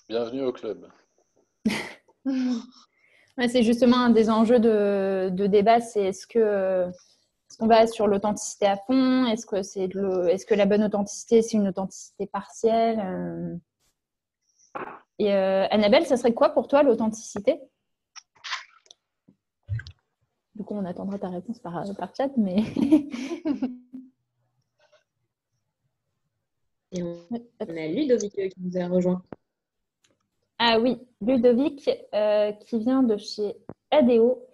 Bienvenue au club. Ouais, c'est justement un des enjeux de débat, c'est est-ce qu'on va sur l'authenticité à fond? Est-ce que la bonne authenticité, c'est une authenticité partielle? Et Annabelle, ça serait quoi pour toi l'authenticité? Du coup, on attendra ta réponse par chat, mais Et on a Ludovic qui nous a rejoint. ah oui, Ludovic qui vient de chez ADO,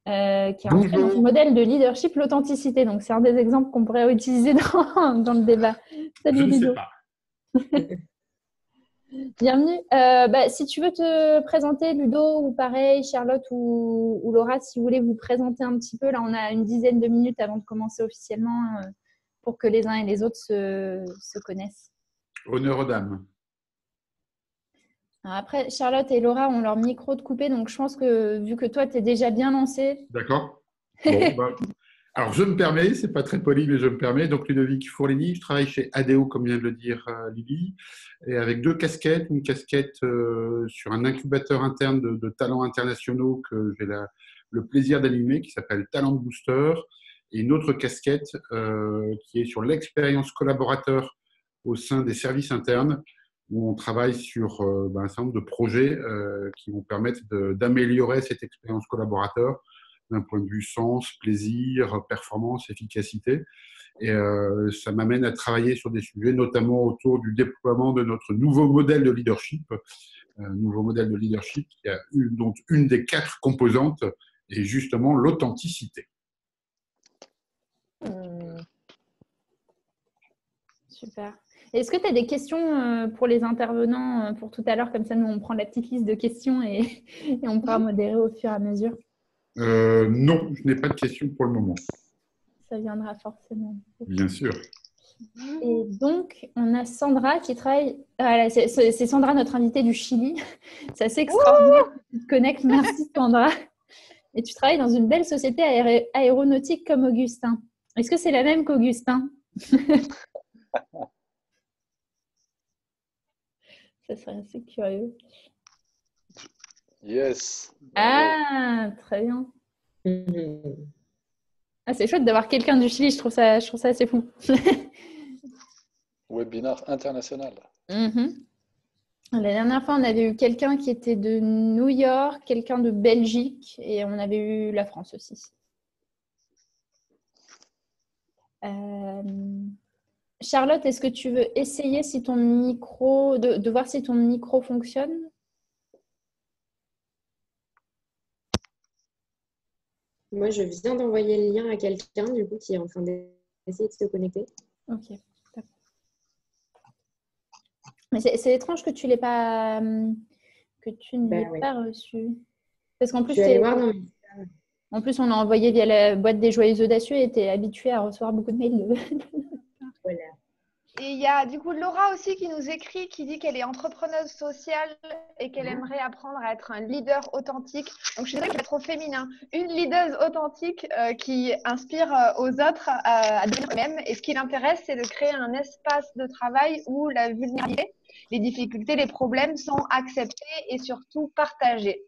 qui est en fait dans le modèle de leadership, l'authenticité. Donc, c'est un des exemples qu'on pourrait utiliser dans le débat. Salut Je ne sais Ludo. pas. Bienvenue. Si tu veux te présenter, Ludo, ou pareil, Charlotte ou Laura, si vous voulez vous présenter un petit peu. Là, on a une dizaine de minutes avant de commencer officiellement pour que les uns et les autres se connaissent. Honneur aux dames. Alors après, Charlotte et Laura ont leur micro de coupé, donc je pense que vu que toi, tu es déjà bien lancé. D'accord. Bon, alors, je me permets, c'est pas très poli, mais je me permets. Donc, Ludovic Fourligny, je travaille chez ADO, comme vient de le dire Lily, et avec deux casquettes. Une casquette sur un incubateur interne de talents internationaux que j'ai le plaisir d'animer, qui s'appelle Talent Booster, et une autre casquette qui est sur l'expérience collaborateur au sein des services internes, où on travaille sur un certain nombre de projets qui vont permettre d'améliorer cette expérience collaborateur d'un point de vue sens, plaisir, performance, efficacité. Et ça m'amène à travailler sur des sujets, notamment autour du déploiement de notre nouveau modèle de leadership, dont une des 4 composantes est justement l'authenticité. Super. Est-ce que tu as des questions pour les intervenants pour tout à l'heure? Comme ça, nous, on prend la petite liste de questions et on pourra modérer au fur et à mesure. Non, je n'ai pas de questions pour le moment. Ça viendra forcément. Bien sûr. Et donc, on a Sandra qui travaille… Voilà, c'est Sandra, notre invitée du Chili. C'est assez extraordinaire que tu te connectes. Merci Sandra. Et tu travailles dans une belle société aéronautique comme Augustin. Est-ce que c'est la même qu'Augustin? Ça serait assez curieux. Yes. Ah, très bien. Ah, c'est chouette d'avoir quelqu'un du Chili, je trouve ça assez fou. Webinar international. La dernière fois, on avait eu quelqu'un qui était de New York, quelqu'un de Belgique, et on avait eu la France aussi. Charlotte, est-ce que tu veux essayer si ton micro, de voir si ton micro fonctionne? Moi, je viens d'envoyer le lien à quelqu'un, du coup, qui est en train d'essayer de se connecter. Ok. Mais c'est étrange que tu l'aies pas, que tu ne l'aies pas reçu. Parce qu'en plus, en plus, on l'a envoyé via la boîte des Joyeux Audacieux et tu es habitué à recevoir beaucoup de mails. Voilà. Et il y a du coup Laura aussi qui nous écrit, qui dit qu'elle est entrepreneuse sociale et qu'elle aimerait apprendre à être un leader authentique. Donc je suis désolée que c'est trop féminin. Une leaduse authentique qui inspire aux autres à devenir eux-mêmes. Et ce qui l'intéresse, c'est de créer un espace de travail où la vulnérabilité, les difficultés, les problèmes sont acceptés et surtout partagés.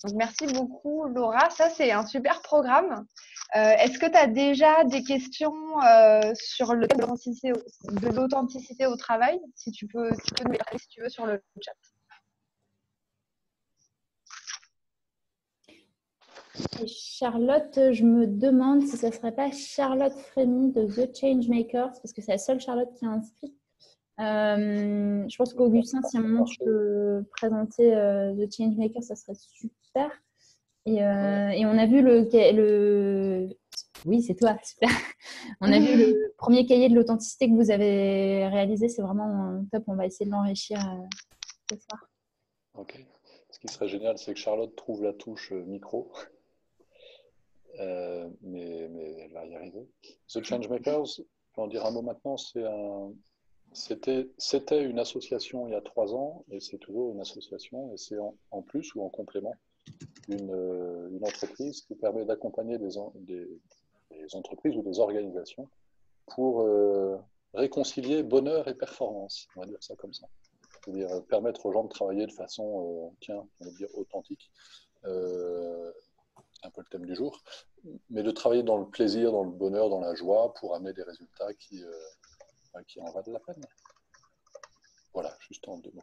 Donc, merci beaucoup, Laura. Ça, c'est un super programme. Est-ce que tu as déjà des questions sur le thème de l'authenticité au travail? Si tu peux nous les partager si tu veux sur le chat. Et Charlotte, je me demande si ça ne serait pas Charlotte Frémy de The Changemakers, parce que c'est la seule Charlotte qui est inscrite. Je pense qu'Augustin, si à un moment tu peux présenter The Changemakers, ça serait super. Et on a vu Oui, c'est toi, super. On a vu le premier cahier de l'authenticité que vous avez réalisé. C'est vraiment top. On va essayer de l'enrichir ce soir. Ok. Ce qui serait génial, c'est que Charlotte trouve la touche micro. Mais elle va y arriver. The Changemakers, je peux en dire un mot maintenant, c'était une association il y a 3 ans et c'est toujours une association et c'est en plus ou en complément une entreprise qui permet d'accompagner des entreprises ou des organisations pour réconcilier bonheur et performance, on va dire ça comme ça. C'est-à-dire permettre aux gens de travailler de façon, on va dire, authentique. C'est un peu le thème du jour. Mais de travailler dans le plaisir, dans le bonheur, dans la joie pour amener des résultats qui en valent la peine. Voilà, juste en 2 mots.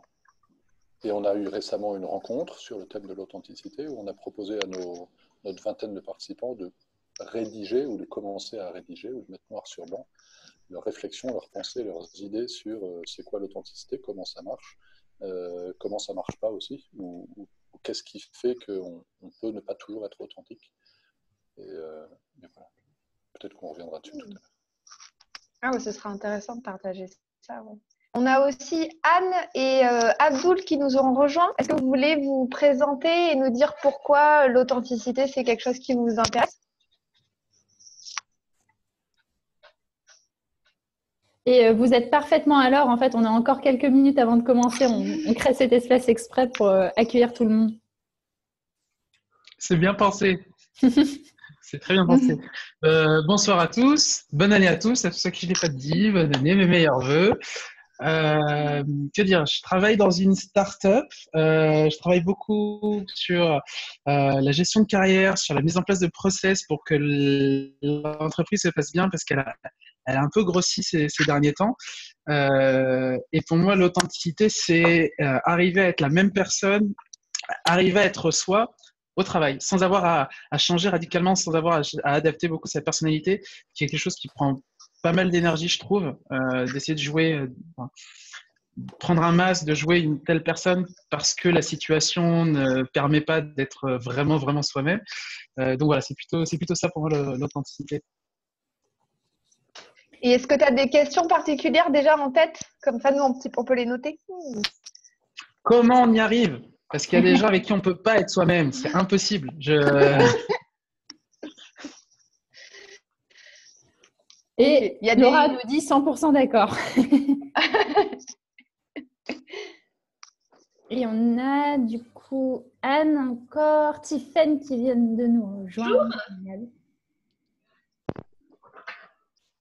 Et on a eu récemment une rencontre sur le thème de l'authenticité où on a proposé à notre vingtaine de participants de rédiger ou de commencer à rédiger ou de mettre noir sur blanc leurs réflexions, leurs pensées, leurs idées sur c'est quoi l'authenticité, comment ça marche pas aussi, ou qu'est-ce qui fait qu'on peut ne pas toujours être authentique. Et voilà. Peut-être qu'on reviendra dessus tout à l'heure. Ah ouais, ce sera intéressant de partager ça. Ouais. On a aussi Anne et Abdoul qui nous ont rejoints. Est-ce que vous voulez vous présenter et nous dire pourquoi l'authenticité, c'est quelque chose qui vous intéresse? Et vous êtes parfaitement à l'heure. En fait, on a encore quelques minutes avant de commencer. On crée cet espace exprès pour accueillir tout le monde. C'est bien pensé. C'est très bien pensé. Bonsoir à tous. Bonne année à tous. À tous ceux qui je n'ai pas dit. Bonne année, mes meilleurs vœux. Que dire, je travaille dans une start-up. Je travaille beaucoup sur la gestion de carrière, sur la mise en place de process pour que l'entreprise se passe bien parce qu'elle a un peu grossi ces derniers temps. Et pour moi, l'authenticité, c'est arriver à être la même personne, arriver à être soi au travail, sans avoir à changer radicalement, sans avoir à adapter beaucoup sa personnalité, qui est quelque chose qui prend pas mal d'énergie, je trouve, d'essayer de jouer, prendre un masque, de jouer une telle personne parce que la situation ne permet pas d'être vraiment, vraiment soi-même. Donc voilà, c'est plutôt ça pour moi l'authenticité. Et est-ce que tu as des questions particulières déjà en tête? Comme ça, nous, on peut les noter. Comment on y arrive? Parce qu'il y a des gens avec qui on ne peut pas être soi-même. C'est impossible. Et Laura nous dit 100% d'accord. Et on a du coup Anne encore, Tiffaine qui viennent de nous rejoindre.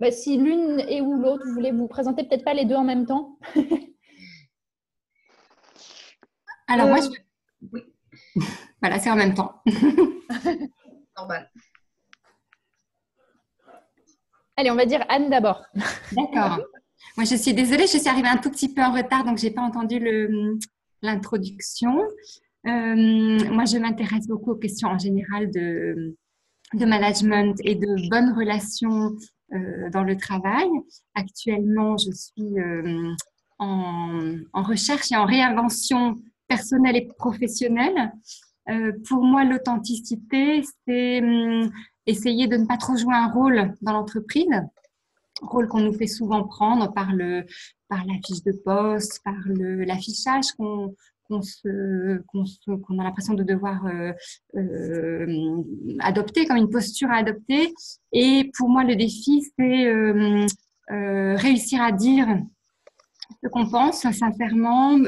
Bah, si l'une et ou l'autre, vous voulez vous présenter, peut-être pas les deux en même temps. Alors moi, oui. Voilà, c'est en même temps. Normal. Allez, on va dire Anne d'abord. D'accord. Moi, je suis désolée, je suis arrivée un tout petit peu en retard, donc je n'ai pas entendu l'introduction. Moi, je m'intéresse beaucoup aux questions en général de management et de bonnes relations dans le travail. Actuellement, je suis en recherche et en réinvention personnelle et professionnelle. Pour moi, l'authenticité, c'est essayer de ne pas trop jouer un rôle dans l'entreprise, rôle qu'on nous fait souvent prendre par la fiche de poste, par l'affichage qu'on a l'impression de devoir adopter, comme une posture à adopter. Et pour moi, le défi, c'est réussir à dire ce qu'on pense sincèrement,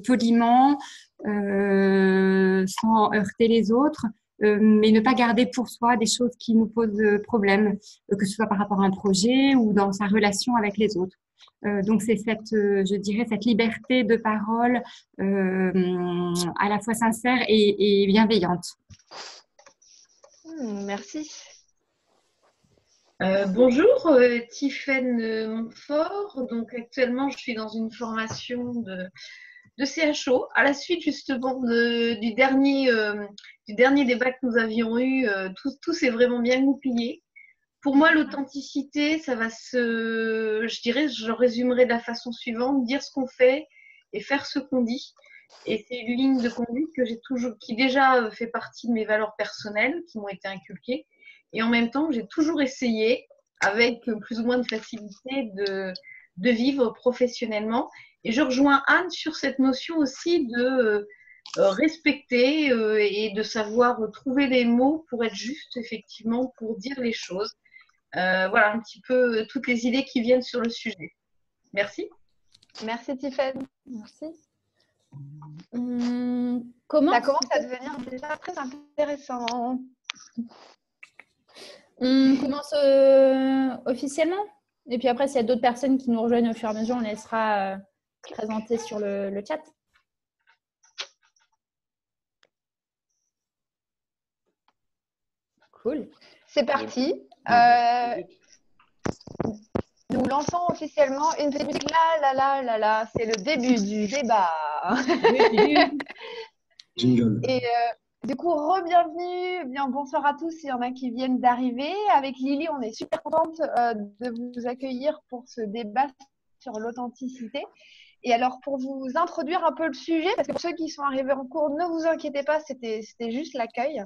poliment, sans heurter les autres, mais ne pas garder pour soi des choses qui nous posent problème, que ce soit par rapport à un projet ou dans sa relation avec les autres. Donc c'est je dirais, cette liberté de parole à la fois sincère et bienveillante. Merci. Bonjour, Tiffaine Montfort. Donc actuellement, je suis dans une formation de CHO. À la suite justement du dernier débat que nous avions eu, tout s'est vraiment bien goupillé. Pour moi, l'authenticité, ça va je dirais, je résumerai de la façon suivante, dire ce qu'on fait et faire ce qu'on dit. Et c'est une ligne de conduite qui déjà fait partie de mes valeurs personnelles, qui m'ont été inculquées. Et en même temps, j'ai toujours essayé, avec plus ou moins de facilité, de vivre professionnellement. Et je rejoins Anne sur cette notion aussi de respecter et de savoir trouver les mots pour être juste, effectivement, pour dire les choses. Voilà un petit peu toutes les idées qui viennent sur le sujet. Merci. Merci Tiffaine. Merci. Ça commence à devenir déjà très intéressant. On commence officiellement. Et puis après, s'il y a d'autres personnes qui nous rejoignent au fur et à mesure, on laissera présenter sur le chat. Cool. C'est parti. Nous lançons officiellement une petite musique. Là, c'est le début du débat. Jingle. Et du coup, re-bienvenue. Bien, bonsoir à tous. Il y en a qui viennent d'arriver. Avec Lily, on est super contente de vous accueillir pour ce débat sur l'authenticité. Et alors, pour vous introduire un peu le sujet, parce que pour ceux qui sont arrivés en cours, ne vous inquiétez pas, c'était juste l'accueil.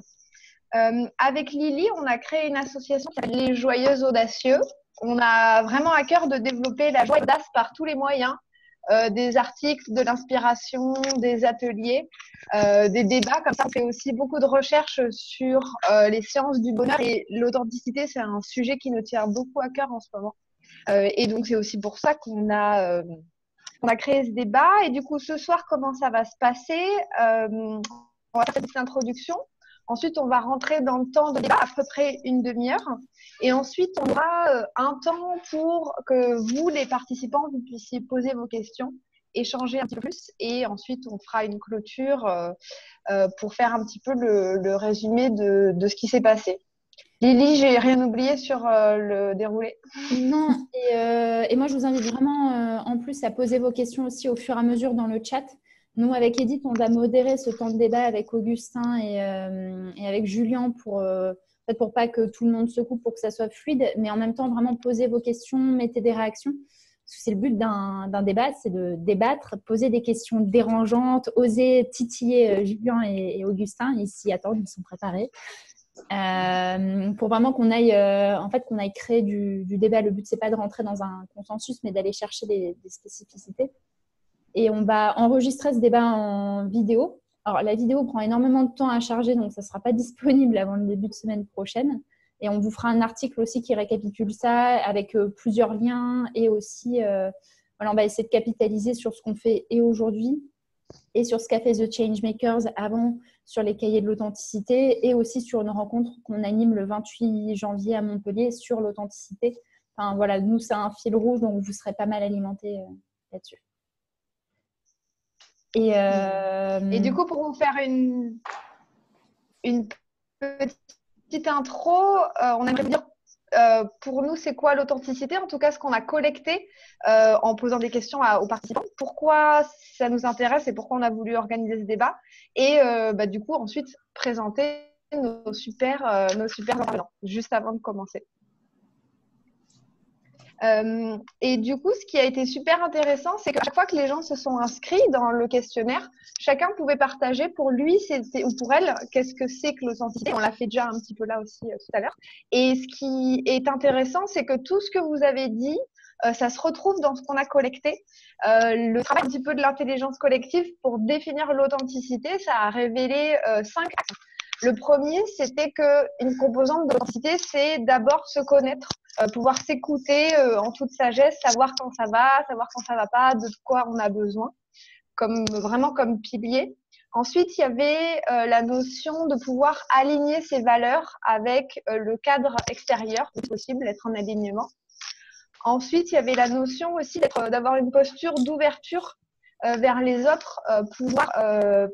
Avec Lily, on a créé une association qui s'appelle Les Joyeuses Audacieux. On a vraiment à cœur de développer la joie et l'audace par tous les moyens, des articles, de l'inspiration, des ateliers, des débats. Comme ça, on fait aussi beaucoup de recherches sur les sciences du bonheur et l'authenticité. C'est un sujet qui nous tient beaucoup à cœur en ce moment. Et donc, c'est aussi pour ça qu'on a créé ce débat. Et du coup, ce soir, comment ça va se passer? On va faire cette petite introduction. Ensuite, on va rentrer dans le temps de débat, à peu près une demi-heure. Et ensuite, on aura un temps pour que vous, les participants, vous puissiez poser vos questions, échanger un petit peu plus. Et ensuite, on fera une clôture pour faire un petit peu le résumé de ce qui s'est passé. Lily, j'ai rien oublié sur le déroulé? Non, et moi, je vous invite vraiment en plus à poser vos questions aussi au fur et à mesure dans le chat. Nous, avec Edith, on va modérer ce temps de débat avec Augustin et avec Julien pour pas que tout le monde se coupe, pour que ça soit fluide, mais en même temps, vraiment poser vos questions, mettez des réactions. Parce que c'est le but d'un débat, c'est de débattre, poser des questions dérangeantes, oser titiller Julien et Augustin. Ils s'y attendent, ils sont préparés. Pour vraiment qu'on aille créer du débat. Le but, c'est pas de rentrer dans un consensus, mais d'aller chercher des spécificités. Et on va enregistrer ce débat en vidéo. Alors, la vidéo prend énormément de temps à charger, donc ça ne sera pas disponible avant le début de semaine prochaine. Et on vous fera un article aussi qui récapitule ça avec plusieurs liens. Et aussi, on va essayer de capitaliser sur ce qu'on fait et aujourd'hui et sur ce qu'a fait The Changemakers avant sur les cahiers de l'authenticité et aussi sur une rencontre qu'on anime le 28 janvier à Montpellier sur l'authenticité. Enfin, voilà, nous, c'est un fil rouge, donc vous serez pas mal alimentés là-dessus. Et du coup, pour vous faire une petite intro, on aimerait dire pour nous, c'est quoi l'authenticité? En tout cas, ce qu'on a collecté en posant des questions aux participants. Pourquoi ça nous intéresse et pourquoi on a voulu organiser ce débat? Et du coup, ensuite, présenter nos super intervenants, juste avant de commencer. Et du coup, ce qui a été super intéressant, c'est qu'à chaque fois que les gens se sont inscrits dans le questionnaire, chacun pouvait partager pour lui ou pour elle qu'est-ce que c'est que l'authenticité. On l'a fait déjà un petit peu là aussi tout à l'heure. Et ce qui est intéressant, c'est que tout ce que vous avez dit, ça se retrouve dans ce qu'on a collecté. Le travail un petit peu de l'intelligence collective pour définir l'authenticité, ça a révélé 5 axes. Le premier, c'était qu'une composante de l'authenticité, c'est d'abord se connaître, pouvoir s'écouter en toute sagesse, savoir quand ça va pas, de quoi on a besoin, vraiment comme pilier. Ensuite, il y avait la notion de pouvoir aligner ses valeurs avec le cadre extérieur, si possible, être en alignement. Ensuite, il y avait la notion aussi d'avoir une posture d'ouverture vers les autres, pouvoir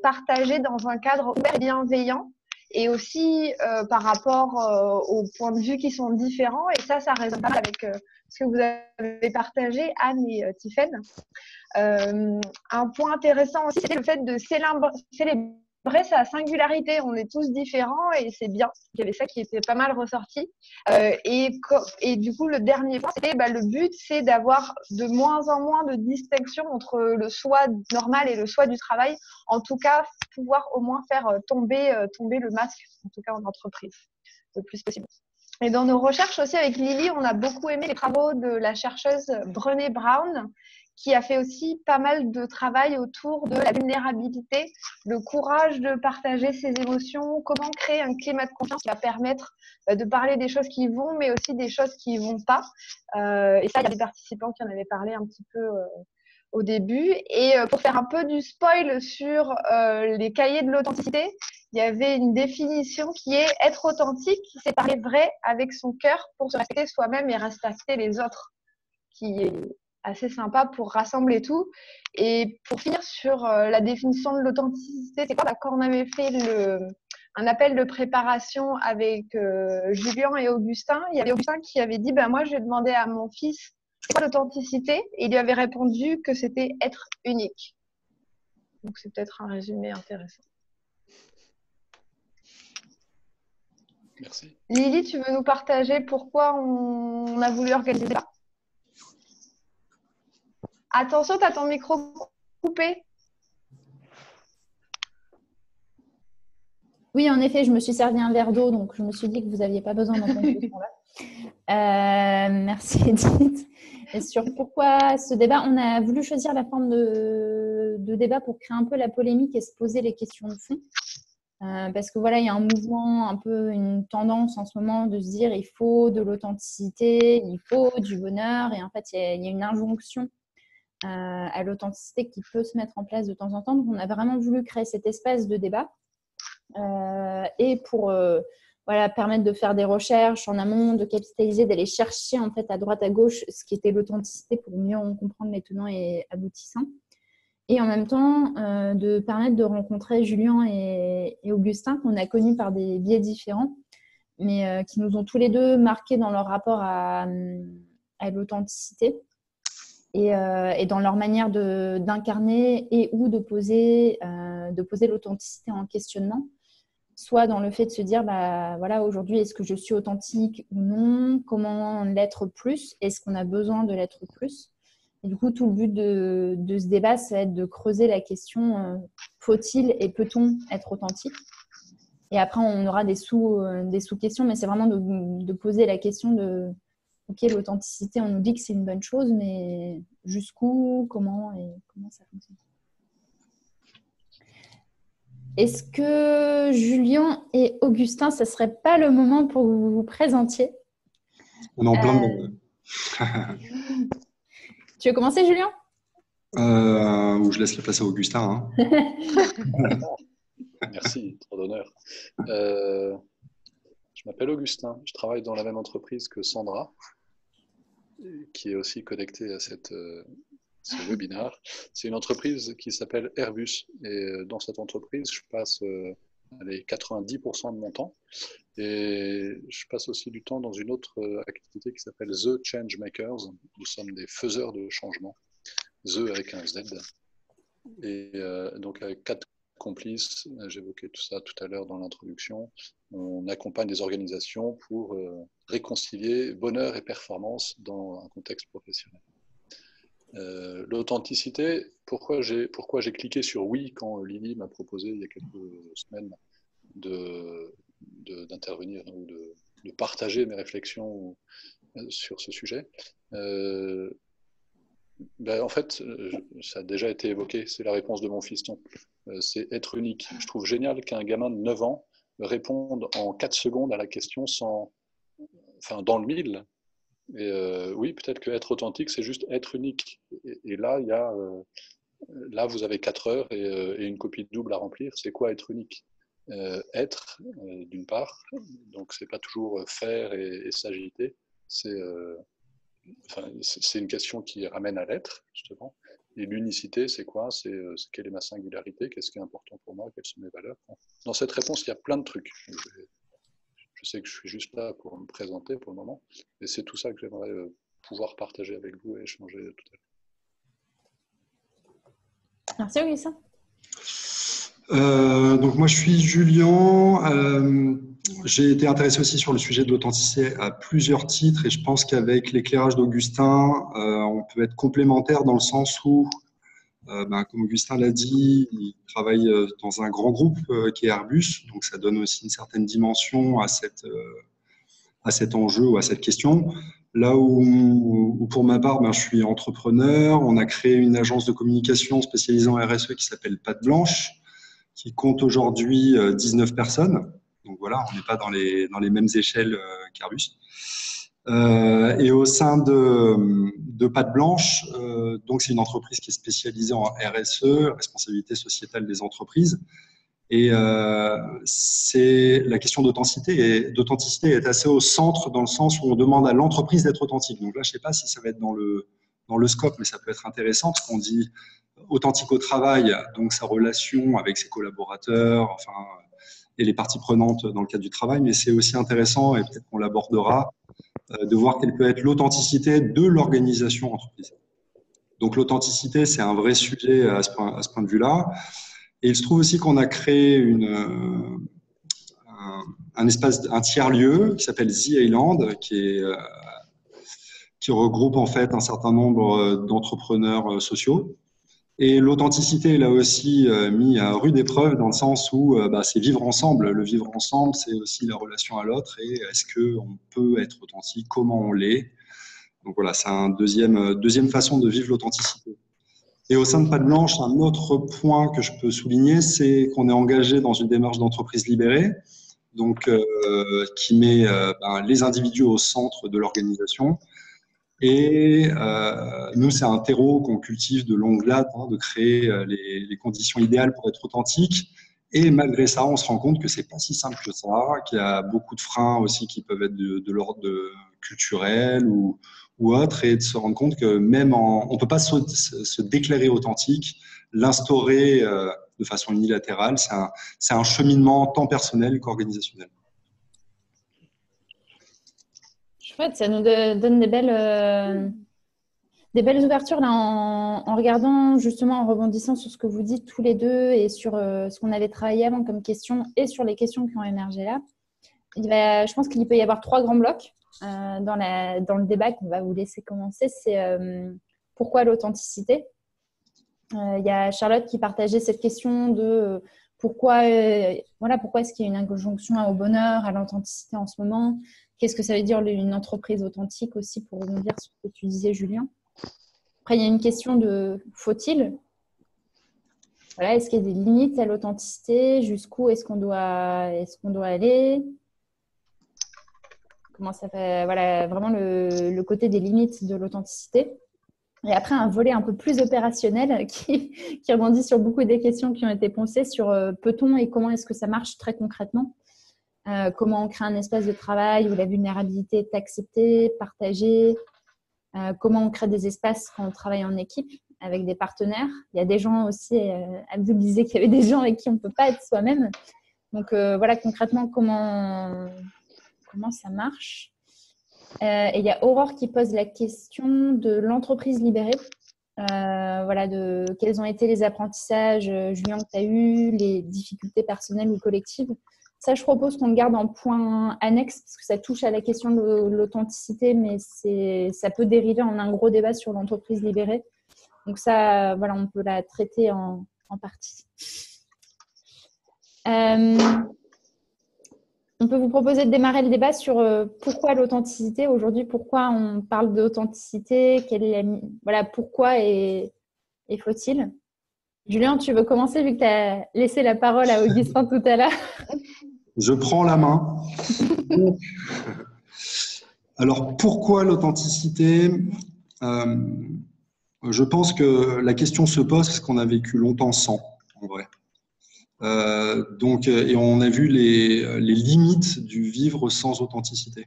partager dans un cadre ouvert et bienveillant. Et aussi par rapport aux points de vue qui sont différents. Et ça résonne pas mal avec ce que vous avez partagé, Anne et Tiffaine. Un point intéressant aussi, c'était le fait de célébrer sa singularité. On est tous différents et c'est bien. Il y avait ça qui était pas mal ressorti. Et du coup, le dernier point, c'était le but, c'est d'avoir de moins en moins de distinction entre le soi normal et le soi du travail. En tout cas, pouvoir au moins faire tomber le masque, en tout cas en entreprise, le plus possible. Et dans nos recherches aussi avec Lily, on a beaucoup aimé les travaux de la chercheuse Brené Brown, qui a fait aussi pas mal de travail autour de la vulnérabilité, le courage de partager ses émotions, comment créer un climat de confiance qui va permettre de parler des choses qui vont, mais aussi des choses qui ne vont pas. Et ça, il y a des participants qui en avaient parlé un petit peu au début. Et pour faire un peu du spoil sur les cahiers de l'authenticité, il y avait une définition qui est être authentique, c'est parler vrai avec son cœur pour se respecter soi-même et respecter les autres, qui assez sympa pour rassembler tout. Et pour finir sur la définition de l'authenticité, c'est quand on avait fait un appel de préparation avec Julien et Augustin, il y avait Augustin qui avait dit moi, je vais demander à mon fils c'est quoi l'authenticité, et il lui avait répondu que c'était être unique. Donc, c'est peut-être un résumé intéressant. Merci. Lily, tu veux nous partager pourquoi on a voulu organiser ça? Attention, tu as ton micro coupé. Oui, en effet, je me suis servi un verre d'eau, donc je me suis dit que vous n'aviez pas besoin d'entendre ce son-là. Merci Edith. Et sur pourquoi ce débat, on a voulu choisir la forme de débat pour créer un peu la polémique et se poser les questions de fond. Parce que voilà, il y a un mouvement, un peu une tendance en ce moment de se dire il faut de l'authenticité, il faut du bonheur. Et en fait, il y a une injonction à l'authenticité qui peut se mettre en place de temps en temps. Donc, on a vraiment voulu créer cet espace de débat. Et pour permettre de faire des recherches en amont, de capitaliser, d'aller chercher en fait à droite à gauche ce qui était l'authenticité pour mieux en comprendre les tenants et aboutissants, et en même temps de permettre de rencontrer Julien et Augustin qu'on a connus par des biais différents, mais qui nous ont tous les deux marqués dans leur rapport à l'authenticité et dans leur manière d'incarner et ou de poser l'authenticité en questionnement. Soit dans le fait de se dire, voilà, aujourd'hui, est-ce que je suis authentique ou non? Comment l'être plus? Est-ce qu'on a besoin de l'être plus? Et du coup, tout le but de ce débat, ça va être de creuser la question, faut-il et peut-on être authentique? Et après, on aura des sous-questions, mais c'est vraiment de poser la question de, ok, l'authenticité, on nous dit que c'est une bonne chose, mais jusqu'où, comment ça fonctionne? Est-ce que Julien et Augustin, ce ne serait pas le moment pour que vous vous présentiez? On est en plein dedans. Tu veux commencer, Julien? Ou je laisse la place à Augustin. Merci, trop d'honneur. Je m'appelle Augustin, je travaille dans la même entreprise que Sandra, qui est aussi connectée à ce webinaire. C'est une entreprise qui s'appelle Airbus. Et dans cette entreprise, je passe 90% de mon temps. Et je passe aussi du temps dans une autre activité qui s'appelle The Change Makers. Nous sommes des faiseurs de changement. The avec un Z. Et donc avec 4 complices, j'évoquais tout ça tout à l'heure dans l'introduction, on accompagne des organisations pour réconcilier bonheur et performance dans un contexte professionnel. L'authenticité, pourquoi j'ai cliqué sur oui quand Lily m'a proposé il y a quelques semaines d'intervenir ou de partager mes réflexions sur ce sujet. En fait, ça a déjà été évoqué, c'est la réponse de mon fiston. C'est être unique. Je trouve génial qu'un gamin de 9 ans réponde en 4 secondes à la question dans le mille. Et oui, peut-être que être authentique, c'est juste être unique. Et là, là, vous avez 4 heures et une copie double à remplir. C'est quoi être unique? Être, d'une part, donc c'est pas toujours faire et s'agiter. C'est une question qui ramène à l'être, justement. Et l'unicité, c'est quoi? C'est quelle est ma singularité? Qu'est-ce qui est important pour moi? Quelles sont mes valeurs? Dans cette réponse, il y a plein de trucs. Je sais que je suis juste là pour me présenter pour le moment, et c'est tout ça que j'aimerais pouvoir partager avec vous et échanger tout à l'heure. Merci, Augustin. Donc moi, je suis Julien. J'ai été intéressé aussi sur le sujet de l'authenticité à plusieurs titres, et je pense qu'avec l'éclairage d'Augustin, on peut être complémentaire dans le sens où, comme Augustin l'a dit, il travaille dans un grand groupe qui est Airbus, donc ça donne aussi une certaine dimension à cet enjeu ou à cette question. Là où pour ma part, je suis entrepreneur, on a créé une agence de communication spécialisée en RSE qui s'appelle Patte Blanche, qui compte aujourd'hui 19 personnes. Donc voilà, on n'est pas dans les mêmes échelles qu'Airbus. Et au sein de Patte Blanche, donc c'est une entreprise qui est spécialisée en RSE, responsabilité sociétale des entreprises. Et la question d'authenticité est assez au centre, dans le sens où on demande à l'entreprise d'être authentique. Donc là, je ne sais pas si ça va être dans dans le scope, mais ça peut être intéressant parce qu'on dit authentique au travail, donc sa relation avec ses collaborateurs, enfin, et les parties prenantes dans le cadre du travail, mais c'est aussi intéressant, et peut-être qu'on l'abordera, de voir quelle peut être l'authenticité de l'organisation entreprise. Donc l'authenticité, c'est un vrai sujet à ce point de vue-là. Et il se trouve aussi qu'on a créé un tiers-lieu qui s'appelle The Island, qui regroupe en fait un certain nombre d'entrepreneurs sociaux. Et l'authenticité est là aussi mis à rude épreuve dans le sens où c'est vivre ensemble. Le vivre ensemble, c'est aussi la relation à l'autre. Et est-ce qu'on peut être authentique? Comment on l'est? Donc voilà, c'est une deuxième façon de vivre l'authenticité. Et au sein de Patte Blanche, un autre point que je peux souligner, c'est qu'on est engagé dans une démarche d'entreprise libérée, donc qui met les individus au centre de l'organisation. Et nous, c'est un terreau qu'on cultive de longue date, de créer les conditions idéales pour être authentique. Et malgré ça, on se rend compte que c'est pas si simple que ça, qu'il y a beaucoup de freins aussi qui peuvent être de l'ordre culturel ou autre, et de se rendre compte que même on peut pas se déclarer authentique, l'instaurer de façon unilatérale. C'est un cheminement tant personnel qu'organisationnel. Chouette, ça nous donne des belles ouvertures là, en regardant, justement, en rebondissant sur ce que vous dites tous les deux et sur ce qu'on avait travaillé avant comme question et sur les questions qui ont émergé là. Je pense qu'il peut y avoir 3 grands blocs dans le débat qu'on va vous laisser commencer. C'est pourquoi l'authenticité? Il y a Charlotte qui partageait cette question de pourquoi est-ce qu'il y a une injonction au bonheur, à l'authenticité en ce moment? Qu'est-ce que ça veut dire une entreprise authentique aussi, pour rebondir sur ce que tu disais, Julien? Après, il y a une question de faut-il? Voilà, est-ce qu'il y a des limites à l'authenticité? Jusqu'où est-ce qu'on doit aller? Comment ça fait? Voilà, vraiment le côté des limites de l'authenticité. Et après, un volet un peu plus opérationnel qui rebondit sur beaucoup des questions qui ont été posées sur peut-on et comment est-ce que ça marche très concrètement? Comment on crée un espace de travail où la vulnérabilité est acceptée, partagée, comment on crée des espaces quand on travaille en équipe avec des partenaires. Il y a des gens aussi, Abdul disait qu'il y avait des gens avec qui on ne peut pas être soi-même. Donc voilà, concrètement, comment ça marche. Et il y a Aurore qui pose la question de l'entreprise libérée. De quels ont été les apprentissages, Julien, que tu as eu, les difficultés personnelles ou collectives. Ça, je propose qu'on le garde en point annexe parce que ça touche à la question de l'authenticité, mais ça peut dériver en un gros débat sur l'entreprise libérée. Donc ça, voilà, on peut la traiter en partie. On peut vous proposer de démarrer le débat sur pourquoi l'authenticité. Aujourd'hui, pourquoi on parle d'authenticité, pourquoi et faut-il. Julien, tu veux commencer vu que tu as laissé la parole à Augustin tout à l'heure? Je prends la main. Alors, pourquoi l'authenticité? Je pense que la question se pose parce qu'on a vécu longtemps sans, en vrai. Et on a vu les limites du vivre sans authenticité.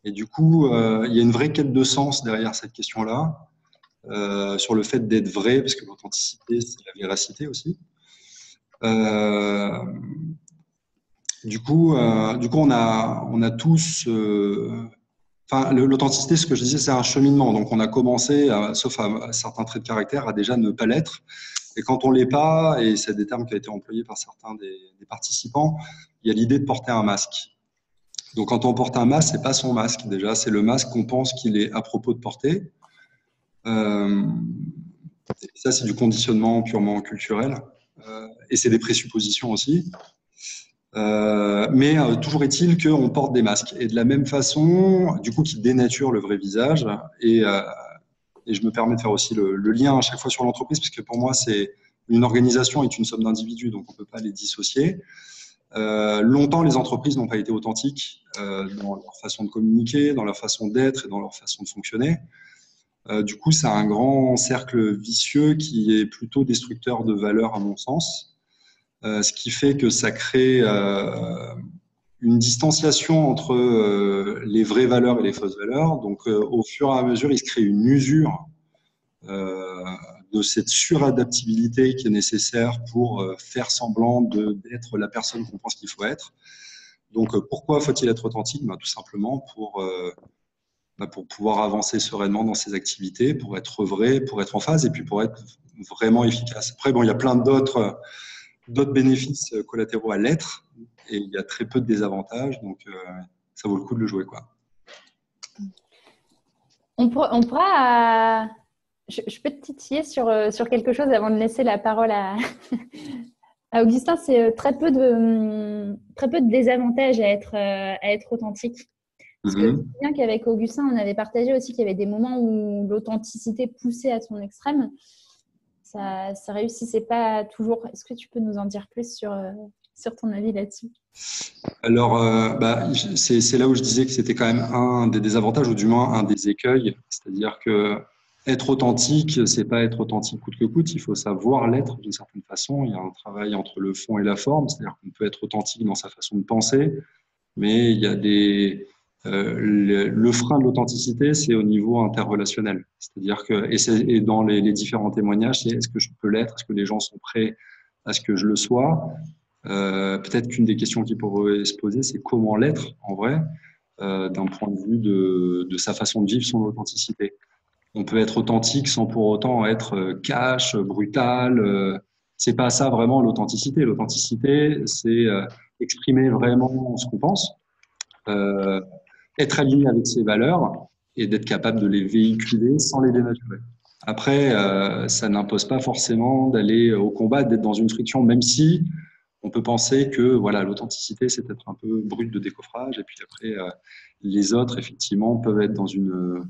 Et du coup, il y a une vraie quête de sens derrière cette question-là, sur le fait d'être vrai, parce que l'authenticité, c'est la véracité aussi. Du coup, on a tous. L'authenticité, ce que je disais, c'est un cheminement. Donc, on a commencé, sauf à certains traits de caractère, à déjà ne pas l'être. Et quand on l'est pas, et c'est des termes qui ont été employés par certains des participants, il y a l'idée de porter un masque. Donc, quand on porte un masque, c'est pas son masque déjà, c'est le masque qu'on pense qu'il est à propos de porter. Ça, c'est du conditionnement purement culturel, et c'est des présuppositions aussi. Mais toujours est-il qu'on porte des masques. Et de la même façon, du coup, qui dénature le vrai visage. Et je me permets de faire aussi le lien à chaque fois sur l'entreprise, parce que pour moi, une organisation est une somme d'individus, donc on ne peut pas les dissocier. Longtemps, les entreprises n'ont pas été authentiques dans leur façon de communiquer, dans leur façon d'être et dans leur façon de fonctionner. Du coup, c'est un grand cercle vicieux qui est plutôt destructeur de valeur, à mon sens. Ce qui fait que ça crée une distanciation entre les vraies valeurs et les fausses valeurs. Donc, au fur et à mesure, il se crée une usure de cette suradaptabilité qui est nécessaire pour faire semblant d'être la personne qu'on pense qu'il faut être. Donc, pourquoi faut-il être authentique? Tout simplement pour pouvoir avancer sereinement dans ses activités, pour être vrai, pour être en phase et puis pour être vraiment efficace. Après, bon, il y a plein d'autres bénéfices collatéraux à l'être et il y a très peu de désavantages, donc ça vaut le coup de le jouer, quoi. On pourra je peux te titiller sur quelque chose avant de laisser la parole à Augustin. C'est très peu de désavantages à être authentique. Parce que je me souviens qu'avec Augustin, on avait partagé aussi qu'il y avait des moments où l'authenticité poussait à son extrême. Ça réussissait pas toujours. Est-ce que tu peux nous en dire plus sur ton avis là-dessus? Alors, c'est là où je disais que c'était quand même un des désavantages, ou du moins un des écueils. C'est-à-dire que être authentique, c'est pas être authentique coûte que coûte. Il faut savoir l'être d'une certaine façon. Il y a un travail entre le fond et la forme. C'est-à-dire qu'on peut être authentique dans sa façon de penser, mais il y a le frein de l'authenticité, c'est au niveau interrelationnel. C'est-à-dire que, et dans les différents témoignages, c'est est-ce que je peux l'être? Est-ce que les gens sont prêts à ce que je le sois? Peut-être qu'une des questions qui pourrait se poser, c'est comment l'être en vrai, d'un point de vue de sa façon de vivre son authenticité. On peut être authentique sans pour autant être cash, brutal. C'est pas ça vraiment l'authenticité. L'authenticité, c'est exprimer vraiment ce qu'on pense, être aligné avec ses valeurs et d'être capable de les véhiculer sans les dénaturer. Après, ça n'impose pas forcément d'aller au combat, d'être dans une friction, même si on peut penser que voilà, l'authenticité, c'est être un peu brut de décoffrage. Et puis après, les autres, effectivement, peuvent être dans une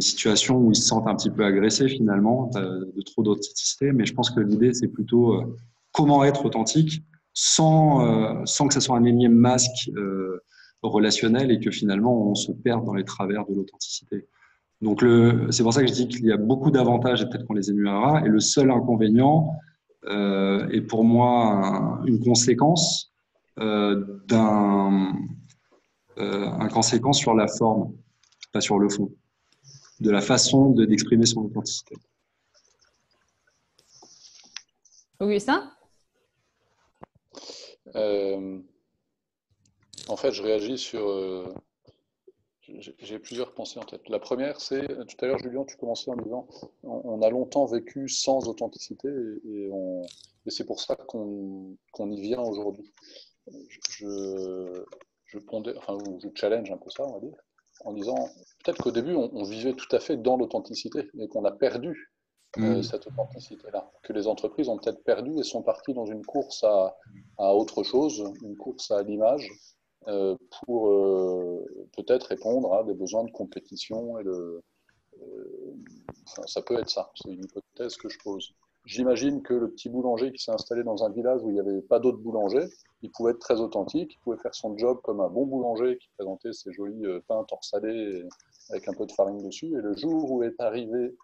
situation où ils se sentent un petit peu agressés, finalement, de trop d'authenticité. Mais je pense que l'idée, c'est plutôt comment être authentique sans que ça soit un énième masque relationnel et que finalement, on se perde dans les travers de l'authenticité. Donc, c'est pour ça que je dis qu'il y a beaucoup d'avantages et peut-être qu'on les énumérera. Et le seul inconvénient, est pour moi une conséquence un conséquence sur la forme, pas sur le fond, de la façon d'exprimer son authenticité. Augustin? En fait, je réagis sur... J'ai plusieurs pensées en tête. La première, c'est, tout à l'heure, Julien, tu commençais en disant, on a longtemps vécu sans authenticité et c'est pour ça qu'on y vient aujourd'hui. Je challenge un peu ça, on va dire, en disant, peut-être qu'au début, on vivait tout à fait dans l'authenticité et qu'on a perdu cette authenticité-là, que les entreprises ont peut-être perdu et sont parties dans une course à autre chose, une course à l'image, pour peut-être répondre à des besoins de compétition. Ça peut être ça, c'est une hypothèse que je pose. J'imagine que le petit boulanger qui s'est installé dans un village où il n'y avait pas d'autres boulangers, il pouvait être très authentique, il pouvait faire son job comme un bon boulanger qui présentait ses jolis pains torsadés avec un peu de farine dessus. Et le jour où est arrivée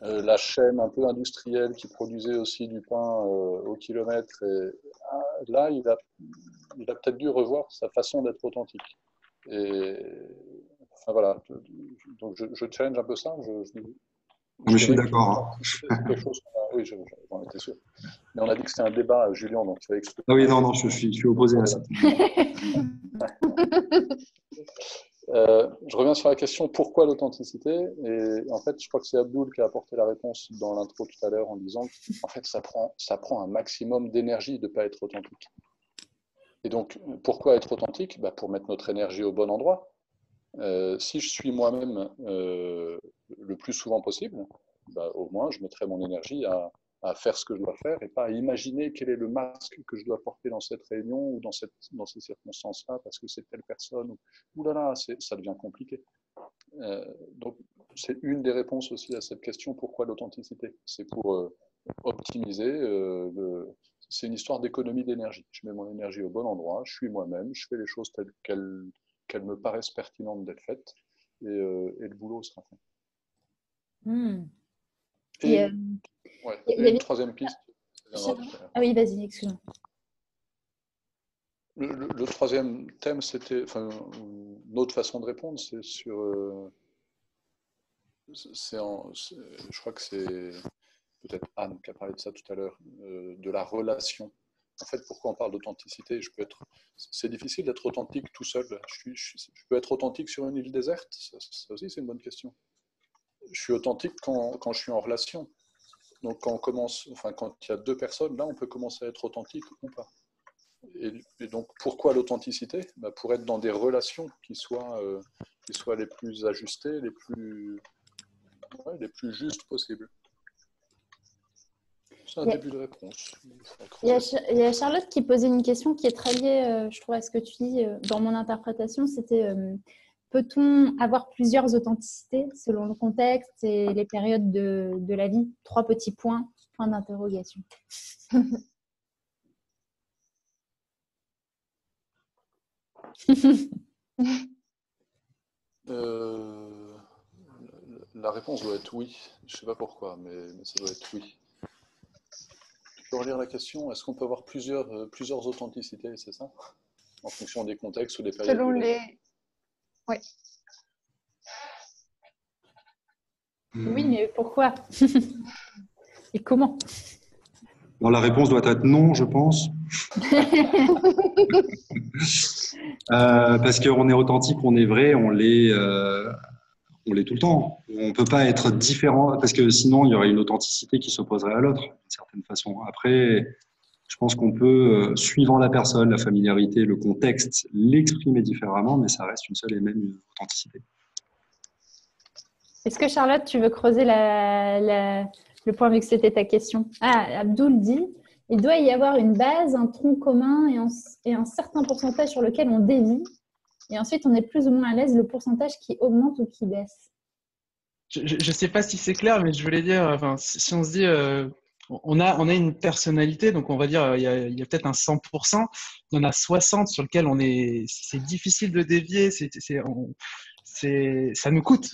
la chaîne un peu industrielle qui produisait aussi du pain au kilomètre, là, il a peut-être dû revoir sa façon d'être authentique. Et enfin voilà, donc je challenge un peu ça. Je suis d'accord. Oui, j'en étais sûr. Mais on a dit que c'était un débat, Julien, donc tu vas expliquer. Ah oui, non, je suis opposé à ça. Je reviens sur la question pourquoi l'authenticité, et en fait je crois que c'est Abdoul qui a apporté la réponse dans l'intro tout à l'heure en disant en fait ça prend un maximum d'énergie de ne pas être authentique. Et donc pourquoi être authentique? Pour mettre notre énergie au bon endroit. Si je suis moi-même le plus souvent possible, au moins je mettrai mon énergie à faire ce que je dois faire et pas à imaginer quel est le masque que je dois porter dans cette réunion ou dans ces circonstances-là parce que c'est telle personne. Ouh là là, ça devient compliqué. Donc, c'est une des réponses aussi à cette question, pourquoi l'authenticité? C'est pour optimiser, c'est une histoire d'économie d'énergie. Je mets mon énergie au bon endroit, je suis moi-même, je fais les choses telles qu'elles me paraissent pertinentes d'être faites et le boulot sera fait. Et une troisième piste. Ah oui, vas-y, excuse-moi. Le troisième thème, c'était, une autre façon de répondre, c'est sur je crois que c'est peut-être Anne qui a parlé de ça tout à l'heure, de la relation. En fait, pourquoi on parle d'authenticité? C'est difficile d'être authentique tout seul. Je peux être authentique sur une île déserte? Ça aussi, c'est une bonne question. Je suis authentique quand je suis en relation. Donc, quand il y a deux personnes, là, on peut commencer à être authentique ou pas. Et donc, pourquoi l'authenticité? Pour être dans des relations qui soient les plus ajustées, les plus justes possibles. C'est un début de réponse. Il y a Charlotte qui posait une question qui est très liée, je trouve, à ce que tu dis. Dans mon interprétation, c'était peut-on avoir plusieurs authenticités selon le contexte et les périodes de la vie? 3 petits points, point d'interrogation. La réponse doit être oui. Je ne sais pas pourquoi, mais ça doit être oui. Tu peux relire la question? Est-ce qu'on peut avoir plusieurs authenticités, c'est ça? En fonction des contextes ou des périodes? Selon les... Oui. Oui, mais pourquoi? Et comment? Bon, la réponse doit être non, je pense. Parce qu'on est authentique, on est vrai, on l'est tout le temps. On ne peut pas être différent, parce que sinon, il y aurait une authenticité qui s'opposerait à l'autre, d'une certaine façon. Après, je pense qu'on peut, suivant la personne, la familiarité, le contexte, l'exprimer différemment, mais ça reste une seule et même authenticité. Est-ce que Charlotte, tu veux creuser le point vu que c'était ta question? Ah, Abdoul dit, il doit y avoir une base, un tronc commun et un certain pourcentage sur lequel on dévie. Et ensuite, on est plus ou moins à l'aise le pourcentage qui augmente ou qui baisse. Je ne sais pas si c'est clair, mais je voulais dire, enfin, si on se dit, on a une personnalité, donc on va dire, il y a peut-être un 100%, il y en a 60 sur lequel c'est difficile de dévier, ça nous coûte.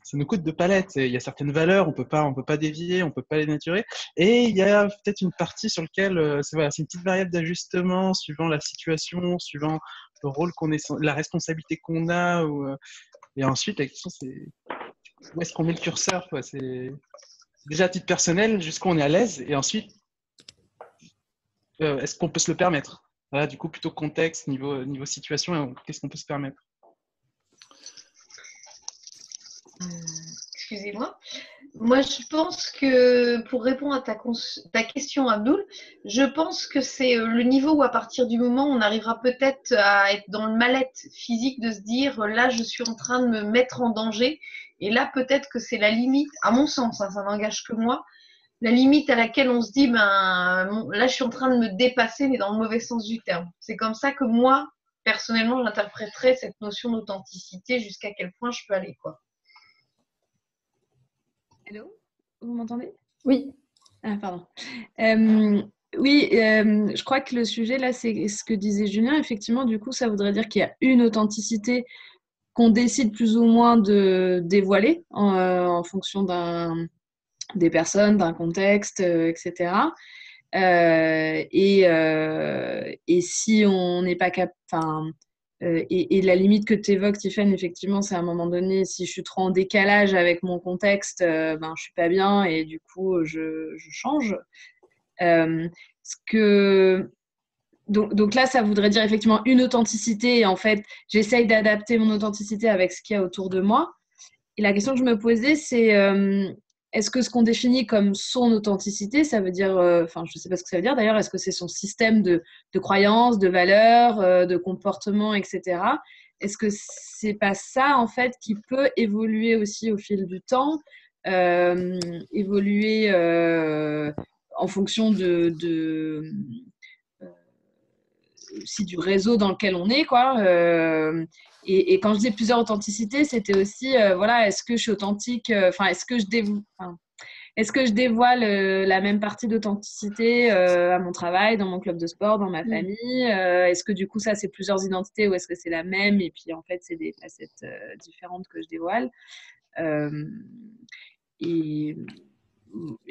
Ça nous coûte de palette. Il y a certaines valeurs, on peut pas dévier, on peut pas les naturer. Et il y a peut-être une partie sur laquelle c'est une petite variable d'ajustement suivant la situation, suivant le rôle qu'on est, la responsabilité qu'on a. Et ensuite, la question c'est où est-ce qu'on met le curseur, quoi. C'est déjà à titre personnel, jusqu'où on est à l'aise, et ensuite, est-ce qu'on peut se le permettre? Voilà, du coup, plutôt contexte, niveau situation, qu'est-ce qu'on peut se permettre? Excusez-moi. Moi, je pense que pour répondre à ta question, Abdoul, je pense que c'est le niveau où, à partir du moment où on arrivera peut-être à être dans le mal-être physique de se dire là, je suis en train de me mettre en danger. Et là, peut-être que c'est la limite, à mon sens, hein, ça n'engage que moi, la limite à laquelle on se dit là, je suis en train de me dépasser, mais dans le mauvais sens du terme. C'est comme ça que moi, personnellement, j'interpréterais cette notion d'authenticité, jusqu'à quel point je peux aller, quoi. Hello, vous m'entendez? Oui. Ah, pardon. Oui, je crois que le sujet là, c'est ce que disait Julien. Effectivement, du coup, ça voudrait dire qu'il y a une authenticité qu'on décide plus ou moins de dévoiler en fonction des personnes, d'un contexte, etc. Et si on n'est pas capable... Et la limite que tu évoques, Tiffany, effectivement, c'est à un moment donné, si je suis trop en décalage avec mon contexte, je suis pas bien et du coup, je change. Donc là, ça voudrait dire effectivement une authenticité et en fait, j'essaye d'adapter mon authenticité avec ce qu'il y a autour de moi. Et la question que je me posais, c'est est-ce que ce qu'on définit comme son authenticité, ça veut dire, je ne sais pas ce que ça veut dire d'ailleurs, est-ce que c'est son système de croyances, de valeurs, de comportements, etc. Est-ce que c'est pas ça, en fait, qui peut évoluer aussi au fil du temps, évoluer en fonction aussi du réseau dans lequel on est, quoi. Et quand je dis plusieurs authenticités, c'était aussi, est-ce que je suis authentique, est-ce que je dévoile la même partie d'authenticité à mon travail, dans mon club de sport, dans ma famille? Est-ce que du coup, ça, c'est plusieurs identités ou est-ce que c'est la même et puis en fait, c'est des facettes différentes que je dévoile? Et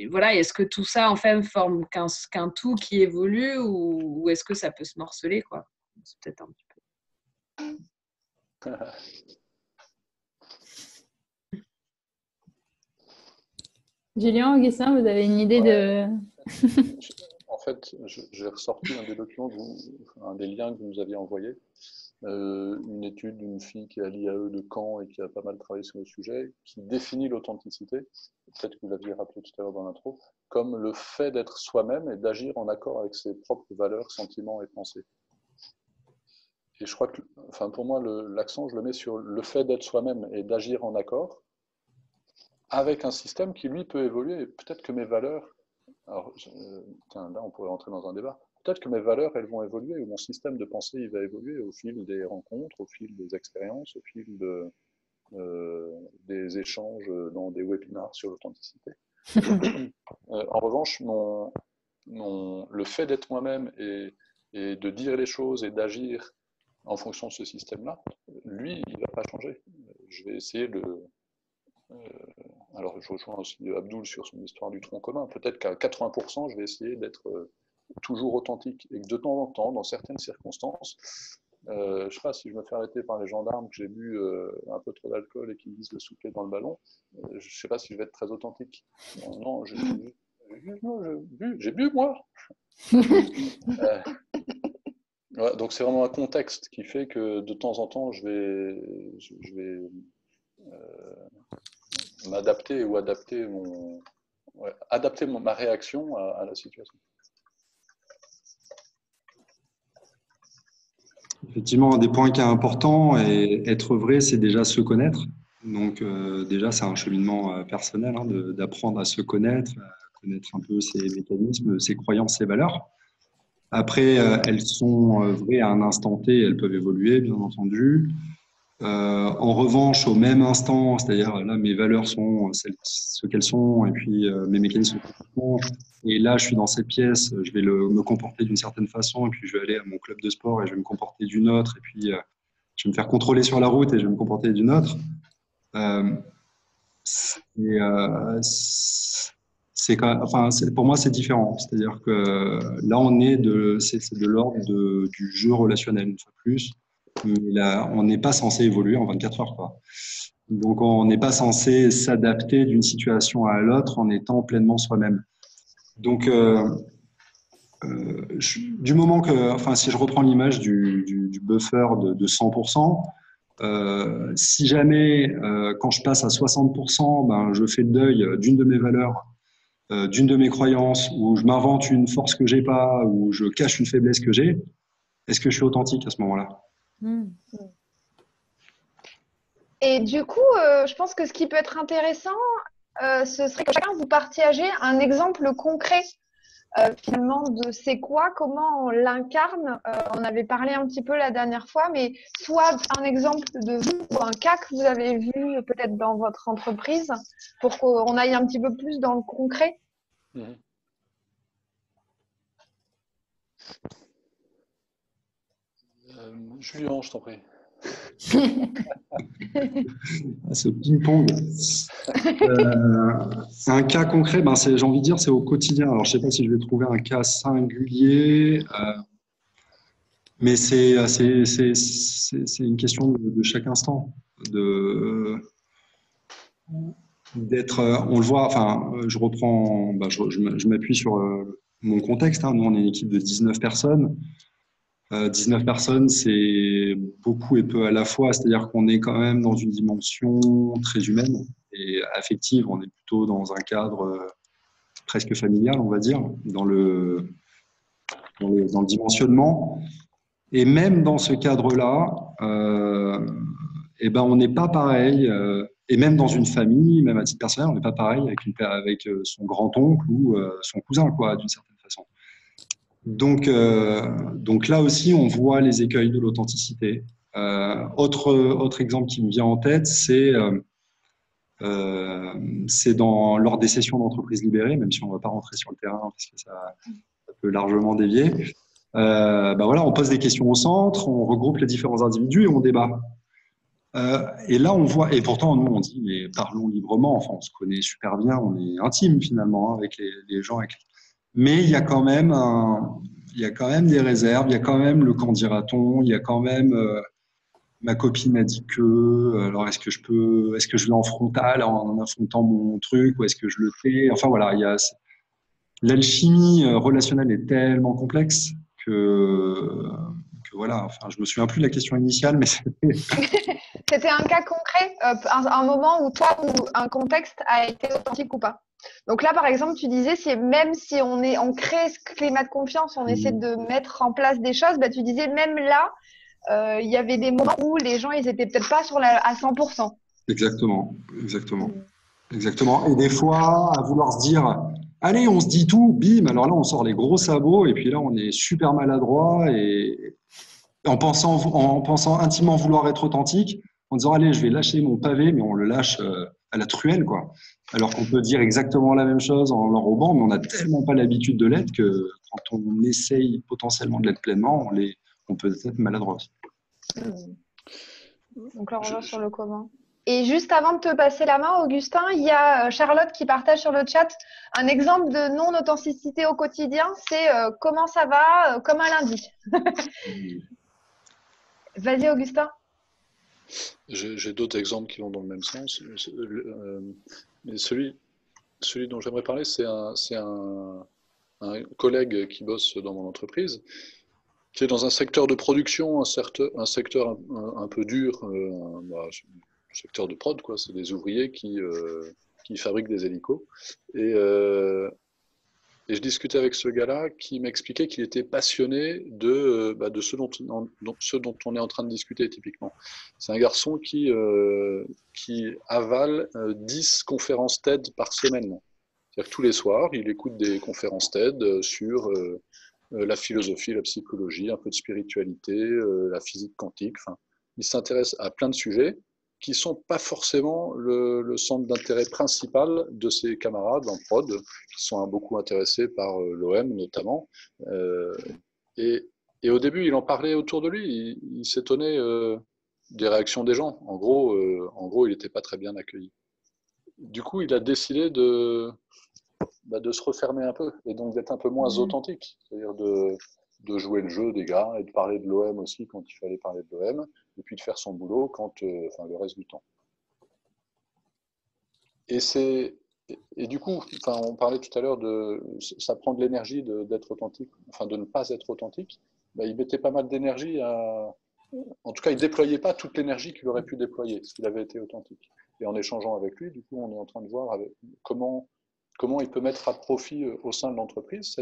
voilà, est-ce que tout ça en fait forme qu'un tout qui évolue ou est-ce que ça peut se morceler, quoi? C'est peut-être un petit peu. Julien, Augustin, vous avez une idée de… En fait, j'ai ressorti un des documents, un des liens que vous nous aviez envoyés, une étude d'une fille qui est à l'IAE de Caen et qui a pas mal travaillé sur le sujet, qui définit l'authenticité, peut-être que vous l'aviez rappelé tout à l'heure dans l'intro, comme le fait d'être soi-même et d'agir en accord avec ses propres valeurs, sentiments et pensées. Et je crois que, enfin, pour moi, l'accent, je le mets sur le fait d'être soi-même et d'agir en accord avec un système qui, lui, peut évoluer. Et peut-être que mes valeurs, alors, là, on pourrait rentrer dans un débat, peut-être que mes valeurs, elles vont évoluer, ou mon système de pensée, il va évoluer au fil des rencontres, au fil des expériences, au fil des échanges dans des webinars sur l'authenticité. En revanche, le fait d'être moi-même et de dire les choses et d'agir en fonction de ce système-là, lui, il ne va pas changer. Je vais essayer de… alors, je rejoins aussi Abdoul sur son histoire du tronc commun. Peut-être qu'à 80%, je vais essayer d'être toujours authentique. Et que de temps en temps, dans certaines circonstances, je ne sais pas, si je me fais arrêter par les gendarmes, que j'ai bu un peu trop d'alcool et qu'ils me disent de souffler dans le ballon, je ne sais pas si je vais être très authentique. Non, j'ai bu, moi. Ouais, donc c'est vraiment un contexte qui fait que de temps en temps, je vais m'adapter ou adapter ma réaction à la situation. Effectivement, un des points qui est important et être vrai, c'est déjà se connaître. Donc déjà, c'est un cheminement personnel d'apprendre à se connaître, à connaître un peu ses mécanismes, ses croyances, ses valeurs. Après, elles sont vraies à un instant T, elles peuvent évoluer, bien entendu. En revanche, au même instant, c'est-à-dire là, mes valeurs sont ce qu'elles sont, et puis mes mécanismes sont. Et là, je suis dans cette pièce, je vais me comporter d'une certaine façon, et puis je vais aller à mon club de sport et je vais me comporter d'une autre, et puis je vais me faire contrôler sur la route et je vais me comporter d'une autre. Pour moi, c'est différent. C'est-à-dire que là, c'est de l'ordre du jeu relationnel, une fois plus. Mais là, on n'est pas censé évoluer en 24 heures, quoi. Donc, on n'est pas censé s'adapter d'une situation à l'autre en étant pleinement soi-même. Donc, du moment que, si je reprends l'image du buffer de 100%, si jamais, quand je passe à 60%, je fais le deuil d'une de mes valeurs, d'une de mes croyances, ou je m'invente une force que j'ai pas, ou je cache une faiblesse que j'ai, est-ce que je suis authentique à ce moment-là? Et du coup, je pense que ce qui peut être intéressant, ce serait que chacun vous partagez un exemple concret finalement de c'est quoi, comment on l'incarne. On avait parlé un petit peu la dernière fois, mais soit un exemple de vous ou un cas que vous avez vu peut-être dans votre entreprise pour qu'on aille un petit peu plus dans le concret. Julien, je t'en prie. Ce ping-pong. Un cas concret, j'ai envie de dire, c'est au quotidien. Alors, je ne sais pas si je vais trouver un cas singulier, mais c'est une question de chaque instant. D'être, on le voit, je reprends, je m'appuie sur mon contexte. Nous, on est une équipe de 19 personnes. 19 personnes, c'est beaucoup et peu à la fois, c'est-à-dire qu'on est quand même dans une dimension très humaine et affective, on est plutôt dans un cadre presque familial, on va dire, dans le dimensionnement. Et même dans ce cadre-là, on n'est pas pareil, et même dans une famille, même à titre personnel, on n'est pas pareil avec son grand-oncle ou son cousin, quoi, d'une certaine façon. Donc là aussi, on voit les écueils de l'authenticité. Autre exemple qui me vient en tête, c'est lors des sessions d'entreprise libérée, même si on ne va pas rentrer sur le terrain parce que ça peut largement dévier. On pose des questions au centre, on regroupe les différents individus et on débat. Et là, on voit, et pourtant, nous, on dit, mais parlons librement, on se connaît super bien, on est intime finalement avec les gens. Mais il y a quand même des réserves, il y a quand même le qu'en dira-t-on, il y a quand même ma copine m'a dit que, alors est-ce que je vais en frontal en affrontant mon truc ou est-ce que je le tais? Enfin voilà, l'alchimie relationnelle est tellement complexe que voilà, enfin, je me souviens plus de la question initiale, mais C'était un cas concret, un moment où toi ou un contexte a été authentique ou pas. Donc là, par exemple, tu disais, même si on crée ce climat de confiance, on essaie de mettre en place des choses, bah, tu disais même là, il y avait des moments où les gens, ils étaient peut-être pas à 100%. Exactement. Et des fois, à vouloir se dire, allez, on se dit tout, bim, alors là, on sort les gros sabots, et puis là, on est super maladroit, et en pensant intimement vouloir être authentique, en disant, allez, je vais lâcher mon pavé, mais on le lâche à la truelle, quoi. Alors qu'on peut dire exactement la même chose en l'enrobant, mais on n'a tellement pas l'habitude de l'être que quand on essaye potentiellement de l'être pleinement, on peut être maladroit aussi. Donc là, on va sur le comment. Et juste avant de te passer la main, Augustin, il y a Charlotte qui partage sur le chat un exemple de non-authenticité au quotidien, c'est comment ça va, comme un lundi. Vas-y, Augustin. J'ai d'autres exemples qui vont dans le même sens. Mais celui dont j'aimerais parler, c'est un collègue qui bosse dans mon entreprise, qui est dans un secteur de production, un secteur un peu dur, secteur de prod, quoi. C'est des ouvriers qui fabriquent des hélicos. Et je discutais avec ce gars-là qui m'expliquait qu'il était passionné de ce dont on est en train de discuter typiquement. C'est un garçon qui avale 10 conférences TED par semaine. C'est-à-dire que tous les soirs, il écoute des conférences TED sur la philosophie, la psychologie, un peu de spiritualité, la physique quantique. Enfin, il s'intéresse à plein de sujets qui ne sont pas forcément le centre d'intérêt principal de ses camarades en prod, qui sont beaucoup intéressés par l'OM notamment. Et au début, il en parlait autour de lui, il s'étonnait des réactions des gens. En gros, il n'était pas très bien accueilli. Du coup, il a décidé de se refermer un peu, et donc d'être un peu moins authentique, c'est-à-dire de jouer le jeu des gars, et de parler de l'OM aussi quand il fallait parler de l'OM, et puis de faire son boulot le reste du temps. Et du coup, on parlait tout à l'heure ça prend de l'énergie d'être authentique, de ne pas être authentique. Il mettait pas mal d'énergie en tout cas, il ne déployait pas toute l'énergie qu'il aurait pu déployer s'il avait été authentique. Et en échangeant avec lui, du coup, on est en train de voir comment il peut mettre à profit au sein de l'entreprise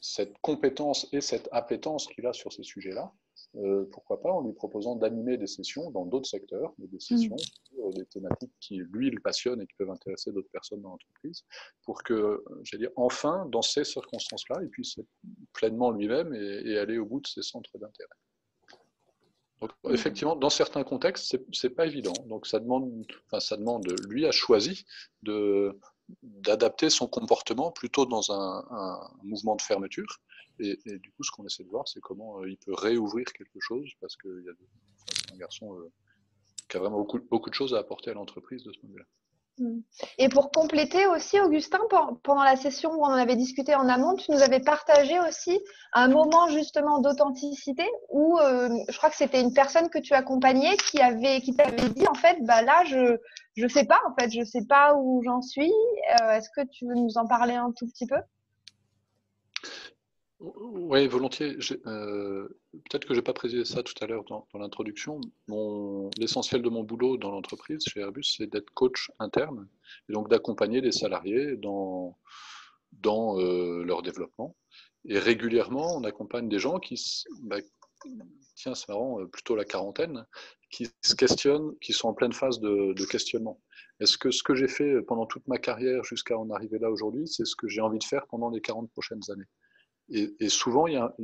cette compétence et cette appétence qu'il a sur ces sujets-là. Pourquoi pas en lui proposant d'animer des sessions dans d'autres secteurs, des sessions sur des thématiques qui, lui, le passionnent et qui peuvent intéresser d'autres personnes dans l'entreprise, pour que, enfin, dans ces circonstances-là, il puisse être pleinement lui-même et aller au bout de ses centres d'intérêt. Donc, effectivement, dans certains contextes, c'est pas évident. Donc, ça demande, lui a choisi d'adapter son comportement plutôt dans un mouvement de fermeture. Et du coup, ce qu'on essaie de voir, c'est comment il peut réouvrir quelque chose, parce que c'est un garçon qui a vraiment beaucoup de choses à apporter à l'entreprise de ce point de vue-là. Et pour compléter aussi, Augustin, pendant la session où on en avait discuté en amont, tu nous avais partagé aussi un moment justement d'authenticité où je crois que c'était une personne que tu accompagnais qui t'avait dit en fait, là je sais pas en fait, je sais pas où j'en suis. Est-ce que tu veux nous en parler un tout petit peu? Oui, volontiers. Peut-être que je n'ai pas précisé ça tout à l'heure dans l'introduction. L'essentiel de mon boulot dans l'entreprise, chez Airbus, c'est d'être coach interne et donc d'accompagner les salariés dans leur développement. Et régulièrement, on accompagne des gens tiens, c'est marrant, plutôt la quarantaine, qui se questionnent, qui sont en pleine phase de questionnement. Est-ce que ce que j'ai fait pendant toute ma carrière jusqu'à en arriver là aujourd'hui, c'est ce que j'ai envie de faire pendant les 40 prochaines années? Et souvent, il y a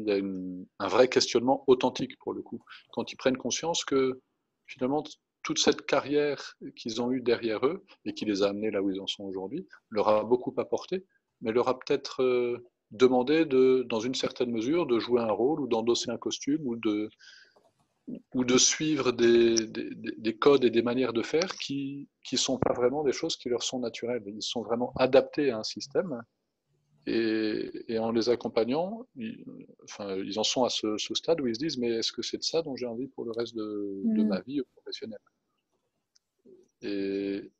un vrai questionnement authentique pour le coup, quand ils prennent conscience que finalement, toute cette carrière qu'ils ont eue derrière eux et qui les a amenés là où ils en sont aujourd'hui, leur a beaucoup apporté, mais leur a peut-être demandé, dans une certaine mesure, de jouer un rôle ou d'endosser un costume ou de suivre des codes et des manières de faire qui ne sont pas vraiment des choses qui leur sont naturelles. Ils sont vraiment adaptés à un système Et en les accompagnant, ils en sont à ce stade où ils se disent, mais est-ce que c'est de ça dont j'ai envie pour le reste de ma vie professionnelle? Et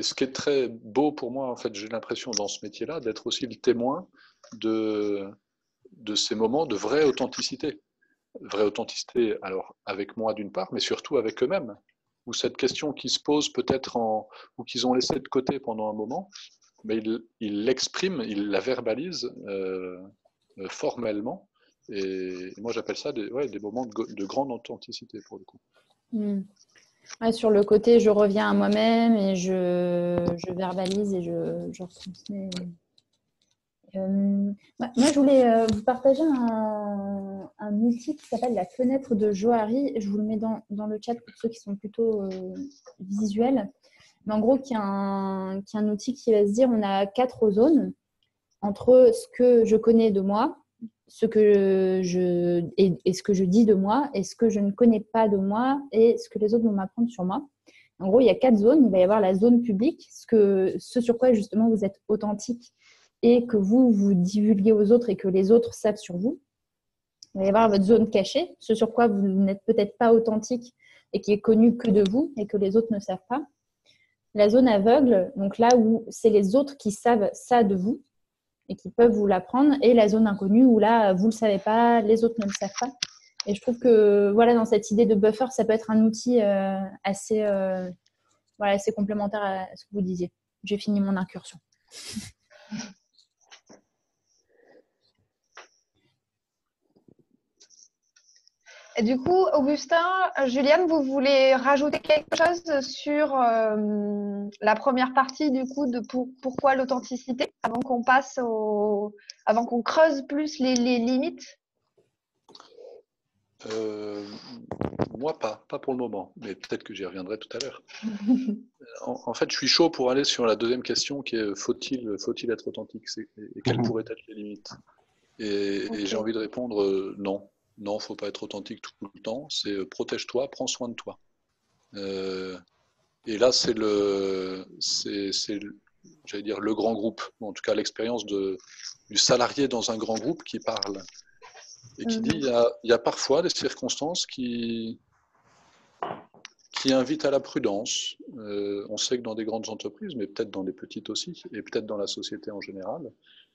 ce qui est très beau pour moi, en fait, j'ai l'impression dans ce métier-là, d'être aussi le témoin de ces moments de vraie authenticité. Vraie authenticité, alors avec moi d'une part, mais surtout avec eux-mêmes. Où cette question qui se pose peut-être ou qu'ils ont laissé de côté pendant un moment, mais ils l'expriment, ils la verbalisent formellement. Et moi, j'appelle ça des moments de grande authenticité, pour le coup. Ouais, sur le côté, je reviens à moi-même et je verbalise et je retransmets. Moi, je voulais vous partager un outil qui s'appelle la fenêtre de Johari. Je vous le mets dans le chat pour ceux qui sont plutôt visuels. Mais en gros, qui est un outil qui va se dire on a 4 zones entre ce que je connais de moi, ce que ce que je dis de moi, et ce que je ne connais pas de moi, et ce que les autres vont m'apprendre sur moi. En gros, il y a 4 zones. Il va y avoir la zone publique, ce sur quoi justement vous êtes authentique et que vous divulguez aux autres et que les autres savent sur vous. Il va y avoir votre zone cachée, ce sur quoi vous n'êtes peut-être pas authentique et qui est connu que de vous et que les autres ne savent pas. La zone aveugle, donc là où c'est les autres qui savent ça de vous et qui peuvent vous l'apprendre, et la zone inconnue où là, vous ne le savez pas, les autres ne le savent pas. Et je trouve que voilà, dans cette idée de buffer, ça peut être un outil assez complémentaire à ce que vous disiez. J'ai fini mon incursion. Et du coup, Augustin, Juliane, vous voulez rajouter quelque chose sur la première partie du coup de pourquoi l'authenticité avant qu'on avant qu'on creuse plus les limites? Moi, pas pour le moment, mais peut-être que j'y reviendrai tout à l'heure. En fait, je suis chaud pour aller sur la deuxième question qui est faut-il être authentique et quelles pourraient être les limites? Et j'ai envie de répondre non. Non, il ne faut pas être authentique tout le temps. C'est protège-toi, prends soin de toi. Et là, c'est j'allais dire, le grand groupe. En tout cas, l'expérience du salarié dans un grand groupe qui parle et qui dit il y a parfois des circonstances qui invitent à la prudence. On sait que dans des grandes entreprises, mais peut-être dans les petites aussi, et peut-être dans la société en général,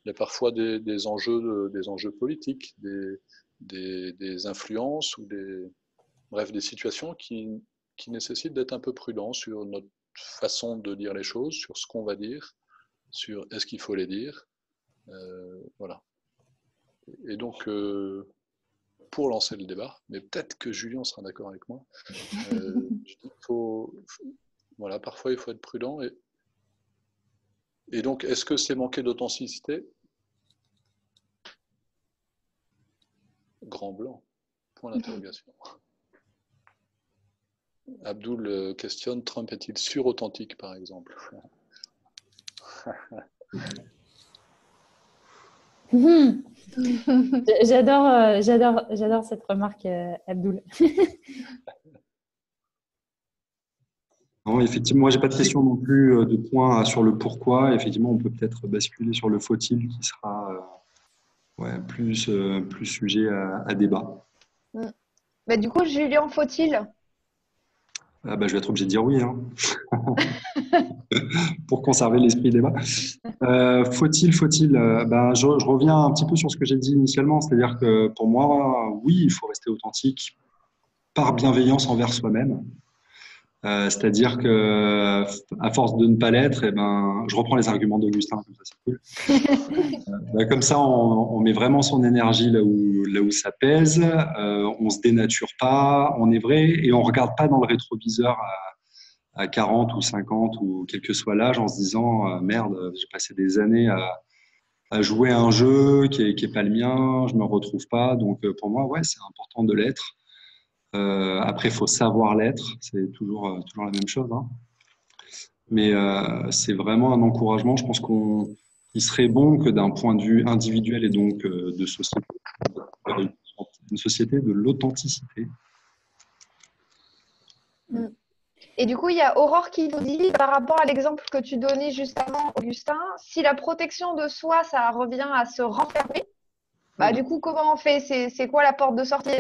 il y a parfois des enjeux politiques, des influences ou des situations qui nécessitent d'être un peu prudent sur notre façon de dire les choses, sur ce qu'on va dire, sur est-ce qu'il faut les dire. Voilà. Et donc, pour lancer le débat, mais peut-être que Julien sera d'accord avec moi, voilà, parfois il faut être prudent. Et donc, est-ce que c'est manquer d'authenticité? Grand blanc, point d'interrogation. Abdoul questionne, Trump est-il sur-authentique par exemple? J'adore cette remarque, Abdoul. Non, effectivement, moi, j'ai pas de question non plus de point sur le pourquoi. Effectivement, on peut peut-être basculer sur le faut-il qui sera plus sujet à débat. Bah, du coup, Julien, faut-il? Je vais être obligé de dire oui, hein. Pour conserver l'esprit débat. Faut-il je reviens un petit peu sur ce que j'ai dit initialement, c'est-à-dire que pour moi, oui, il faut rester authentique par bienveillance envers soi-même. C'est-à-dire que à force de ne pas l'être, je reprends les arguments d'Augustin, comme ça c'est cool. Comme ça, on met vraiment son énergie là où ça pèse, on se dénature pas, on est vrai et on regarde pas dans le rétroviseur à 40 ou 50 ou quel que soit l'âge en se disant merde, j'ai passé des années à jouer à un jeu qui est pas le mien, je me retrouve pas. Donc pour moi, c'est important de l'être. Après, il faut savoir l'être, c'est toujours la même chose. Hein. Mais c'est vraiment un encouragement. Je pense qu'il serait bon que d'un point de vue individuel et donc de société, une société de l'authenticité. Et du coup, il y a Aurore qui nous dit, par rapport à l'exemple que tu donnais juste avant, Augustin, si la protection de soi, ça revient à se renfermer, bah, du coup, comment on fait? C'est quoi la porte de sortie?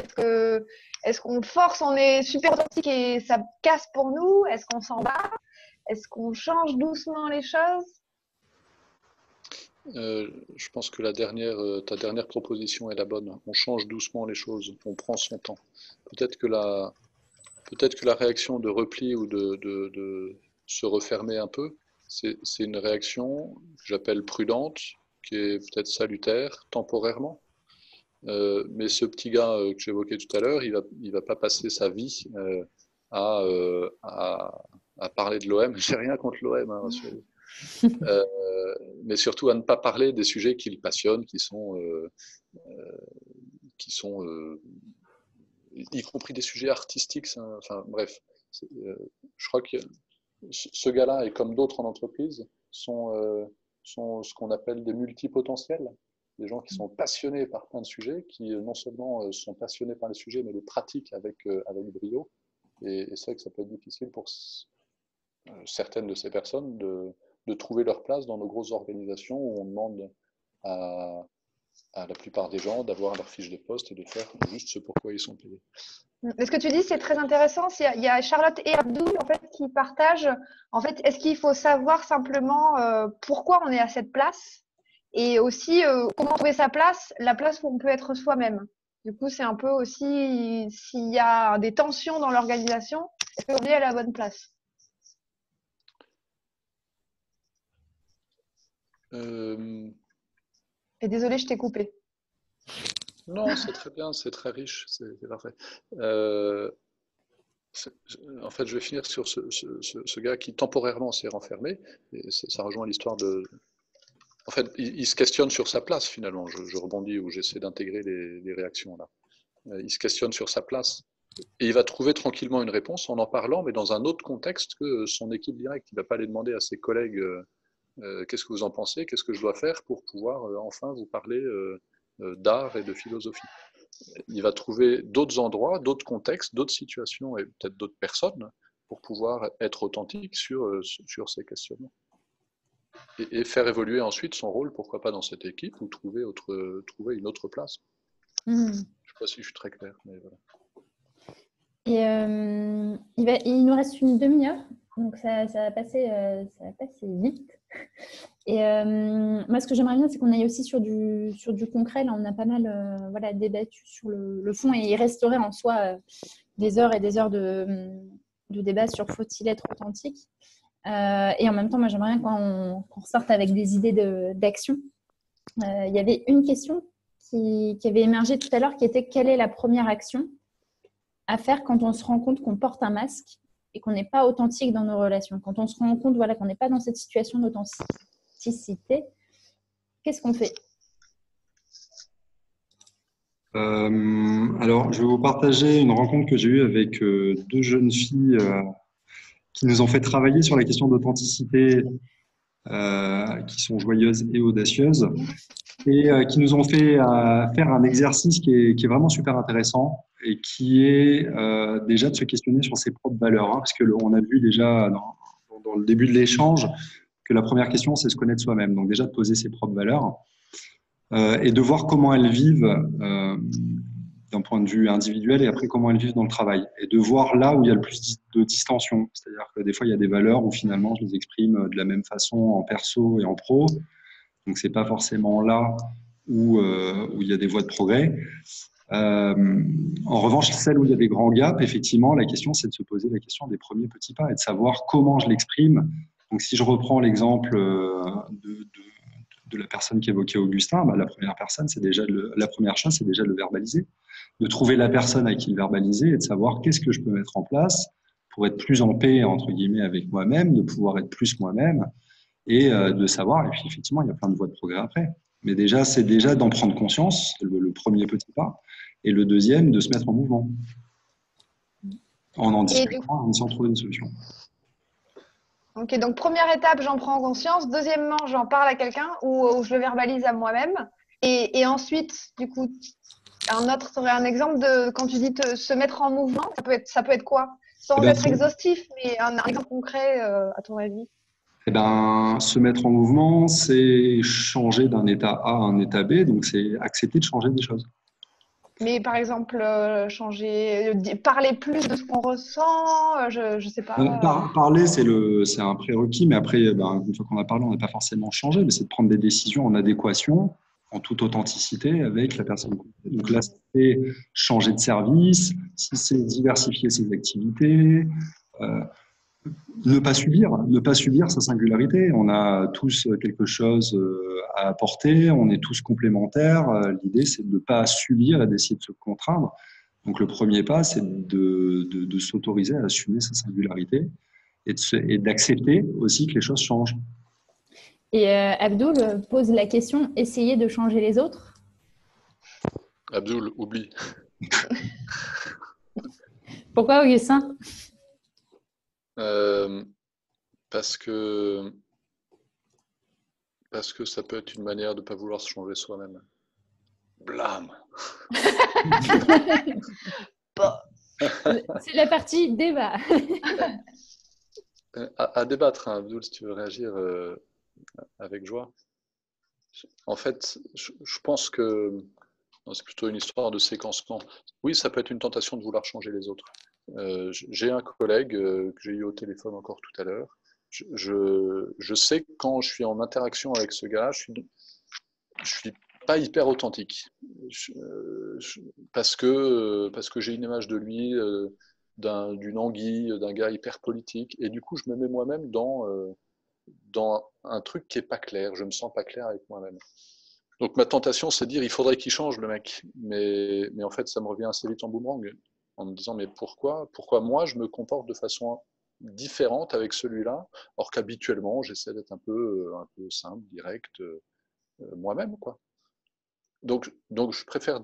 Est-ce qu'on force, on est super authentique et ça casse pour nous? Est-ce qu'on s'en bat? Est-ce qu'on change doucement les choses? Je pense que ta dernière proposition est la bonne. On change doucement les choses, on prend son temps. Peut-être que la réaction de repli ou de se refermer un peu, c'est une réaction que j'appelle prudente, qui est peut-être salutaire temporairement. Mais ce petit gars que j'évoquais tout à l'heure, il va pas passer sa vie à parler de l'OM. J'ai rien contre l'OM, hein, rassurez-vous. Mais surtout à ne pas parler des sujets qui le passionnent, qui sont y compris des sujets artistiques. Enfin bref, je crois que ce gars-là, et comme d'autres en entreprise, sont ce qu'on appelle des multipotentiels. Des gens qui sont passionnés par plein de sujets, qui non seulement sont passionnés par les sujets, mais les pratiquent avec brio. Et c'est vrai que ça peut être difficile pour certaines de ces personnes de trouver leur place dans nos grosses organisations où on demande à la plupart des gens d'avoir leur fiche de poste et de faire juste ce pourquoi ils sont payés. Ce que tu dis, c'est très intéressant. Il y a Charlotte et Abdoul en fait, qui partagent. En fait, est-ce qu'il faut savoir simplement pourquoi on est à cette place? Et aussi, comment trouver sa place, la place où on peut être soi-même. Du coup, c'est un peu aussi, s'il y a des tensions dans l'organisation, est-ce qu'on est à la bonne place? Et désolée, je t'ai coupé. Non, c'est très bien, c'est très riche, c'est parfait. En fait, je vais finir sur ce gars qui temporairement s'est renfermé. Et ça rejoint l'histoire de... En fait, il se questionne sur sa place finalement. Je rebondis où j'essaie d'intégrer les réactions là. Il se questionne sur sa place. Et il va trouver tranquillement une réponse en parlant, mais dans un autre contexte que son équipe directe. Il ne va pas aller demander à ses collègues qu'est-ce que vous en pensez, qu'est-ce que je dois faire pour pouvoir enfin vous parler d'art et de philosophie. Il va trouver d'autres endroits, d'autres contextes, d'autres situations et peut-être d'autres personnes pour pouvoir être authentique sur ces questionnements. Et faire évoluer ensuite son rôle, pourquoi pas dans cette équipe, ou trouver une autre place. Je ne sais pas si je suis très clair, mais voilà. Et il nous reste une demi-heure, donc ça va passer vite. Et moi, ce que j'aimerais bien, c'est qu'on aille aussi sur du concret. Là, on a pas mal débattu sur le fond, et il resterait en soi des heures et des heures de débat sur faut-il être authentique. Et en même temps, moi, j'aimerais bien qu'on ressorte avec des idées d'action. Il y avait une question qui avait émergé tout à l'heure, qui était: quelle est la première action à faire quand on se rend compte qu'on porte un masque et qu'on n'est pas authentique dans nos relations? Quand on se rend compte qu'on n'est pas dans cette situation d'authenticité, qu'est-ce qu'on fait? Alors, je vais vous partager une rencontre que j'ai eue avec deux jeunes filles qui nous ont fait travailler sur la question d'authenticité, qui sont joyeuses et audacieuses, et qui nous ont fait faire un exercice qui est vraiment super intéressant, et qui est déjà de se questionner sur ses propres valeurs, hein, parce qu'on a vu déjà dans le début de l'échange que la première question, c'est se connaître soi-même. Donc déjà de poser ses propres valeurs et de voir comment elles vivent d'un point de vue individuel, et après comment elles vivent dans le travail. Et de voir là où il y a le plus de distension. C'est-à-dire que des fois, il y a des valeurs où finalement, je les exprime de la même façon en perso et en pro. Donc, ce n'est pas forcément là où il y a des voies de progrès. En revanche, celle où il y a des grands gaps, effectivement, la question, c'est de se poser la question des premiers petits pas et de savoir comment je l'exprime. Donc, si je reprends l'exemple de la personne qu'évoquait Augustin, la première chose, c'est déjà de le verbaliser, de trouver la personne à qui le verbaliser et de savoir qu'est-ce que je peux mettre en place pour être plus en paix, entre guillemets, avec moi-même, de pouvoir être plus moi-même et de savoir, et puis effectivement, il y a plein de voies de progrès après. Mais déjà, c'est déjà d'en prendre conscience, le premier petit pas, et le deuxième, de se mettre en mouvement, en discutant, en essayant de trouver des solutions. Ok, donc première étape, j'en prends conscience. Deuxièmement, j'en parle à quelqu'un ou je le verbalise à moi-même. Et ensuite, du coup, tu aurais un exemple de quand tu dis se mettre en mouvement, ça peut être quoi? Sans Eh ben, être exhaustif, mais un exemple concret, à ton avis? eh ben, se mettre en mouvement, c'est changer d'un état A à un état B, donc c'est accepter de changer des choses. Mais par exemple, changer, parler plus de ce qu'on ressent, je sais pas. Parler, c'est un prérequis, mais après, ben, une fois qu'on a parlé, on n'a pas forcément changé, mais c'est de prendre des décisions en adéquation, en toute authenticité avec la personne. Donc là, c'est changer de service, si c'est diversifier ses activités, euh, ne pas subir sa singularité. On a tous quelque chose à apporter, on est tous complémentaires. L'idée, c'est de ne pas subir et d'essayer de se contraindre. Donc le premier pas, c'est de s'autoriser à assumer sa singularité et d'accepter aussi que les choses changent. Et Abdoul pose la question, essayer de changer les autres? Abdoul, oublie. Pourquoi, Augustin? Parce que ça peut être une manière de ne pas vouloir se changer soi-même. Blam. C'est la partie débat. À débattre, hein, Abdoul, si tu veux réagir avec joie. En fait, je pense que c'est plutôt une histoire de séquencement. Oui, ça peut être une tentation de vouloir changer les autres. J'ai un collègue que j'ai eu au téléphone encore tout à l'heure. Je sais que quand je suis en interaction avec ce gars, je suis pas hyper authentique. Parce que j'ai une image de lui, d'une anguille, d'un gars hyper politique. Et du coup, je me mets moi-même dans un truc qui est pas clair. Je me sens pas clair avec moi-même. Donc ma tentation, c'est de dire il faudrait qu'il change le mec. Mais en fait, ça me revient assez vite en boomerang, en me disant mais pourquoi moi je me comporte de façon différente avec celui-là, alors qu'habituellement j'essaie d'être un peu simple, direct, moi-même, quoi. Donc je préfère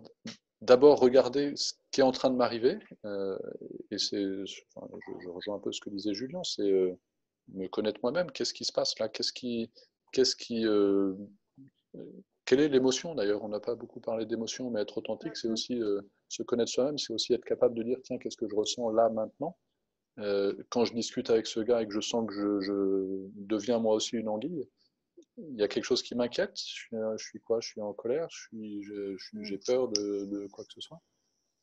d'abord regarder ce qui est en train de m'arriver, et je rejoins un peu ce que disait Julien, c'est me connaître moi-même. Qu'est-ce qui se passe là? Quelle est l'émotion d'ailleurs? On n'a pas beaucoup parlé d'émotion, mais être authentique, c'est aussi se connaître soi-même, c'est aussi être capable de dire tiens, qu'est-ce que je ressens là maintenant? Quand je discute avec ce gars et que je sens que je deviens moi aussi une anguille, il y a quelque chose qui m'inquiète. Je suis quoi? Je suis en colère? J'ai peur de quoi que ce soit?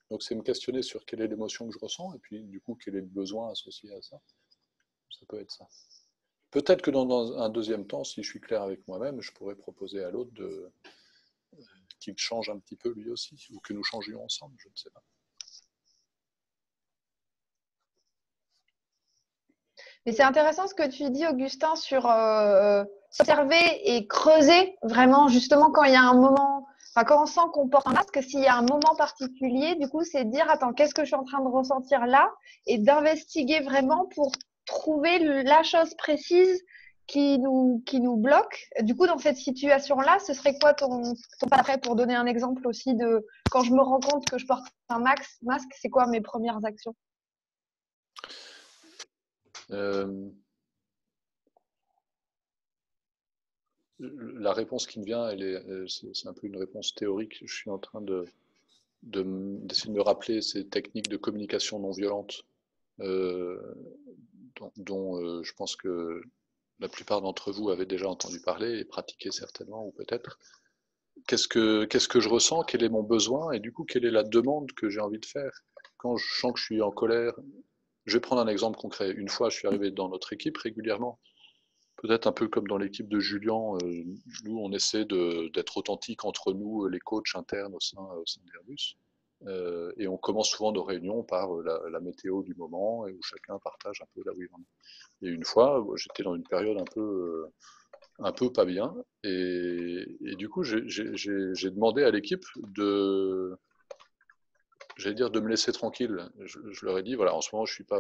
Donc c'est me questionner sur quelle est l'émotion que je ressens et puis du coup quel est le besoin associé à ça. Ça peut être ça. Peut-être que dans un deuxième temps, si je suis clair avec moi-même, je pourrais proposer à l'autre qu'il change un petit peu lui aussi, ou que nous changions ensemble, je ne sais pas. Mais c'est intéressant ce que tu dis, Augustin, sur s'observer et creuser vraiment, justement, quand il y a un moment, enfin, quand on sent qu'on porte un masque, s'il y a un moment particulier, du coup, c'est de dire, attends, qu'est-ce que je suis en train de ressentir là? Et d'investiguer vraiment pour trouver la chose précise qui nous bloque. Du coup, dans cette situation-là, ce serait quoi ton pas après pour donner un exemple aussi de quand je me rends compte que je porte un masque, c'est quoi mes premières actions? La réponse qui me vient, c'est un peu une réponse théorique. Je suis en train d'essayer de me rappeler ces techniques de communication non violente dont je pense que la plupart d'entre vous avez déjà entendu parler et pratiqué certainement, ou peut-être. Qu'est-ce que je ressens? Quel est mon besoin? Et du coup, quelle est la demande que j'ai envie de faire? Quand je sens que je suis en colère, je vais prendre un exemple concret. Une fois, je suis arrivé dans notre équipe régulièrement, peut-être un peu comme dans l'équipe de Julien, nous, on essaie d'être authentique entre nous, les coachs internes au sein d'Airbus. Et on commence souvent nos réunions par la météo du moment, et où chacun partage un peu là où il en est. Et une fois, j'étais dans une période un peu pas bien, et du coup, j'ai demandé à l'équipe de me laisser tranquille. Je leur ai dit, voilà, en ce moment, je suis pas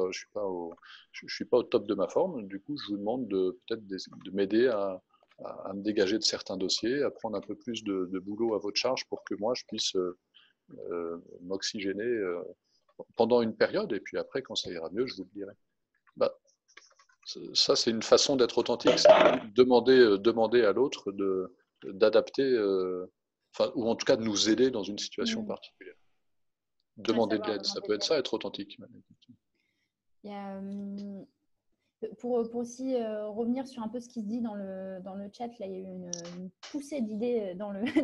au top de ma forme. Du coup, je vous demande peut-être de m'aider à me dégager de certains dossiers, à prendre un peu plus de boulot à votre charge pour que moi, je puisse m'oxygéner pendant une période. Et puis après, quand ça ira mieux, je vous le dirai. Bah, ça, c'est une façon d'être authentique. C'est demander à l'autre d'adapter, ou en tout cas de nous aider dans une situation particulière. Demander de l'aide, ça peut être ça, être authentique. Il y a, pour aussi revenir sur un peu ce qui se dit dans le chat, là, il y a eu une poussée d'idées dans le chat.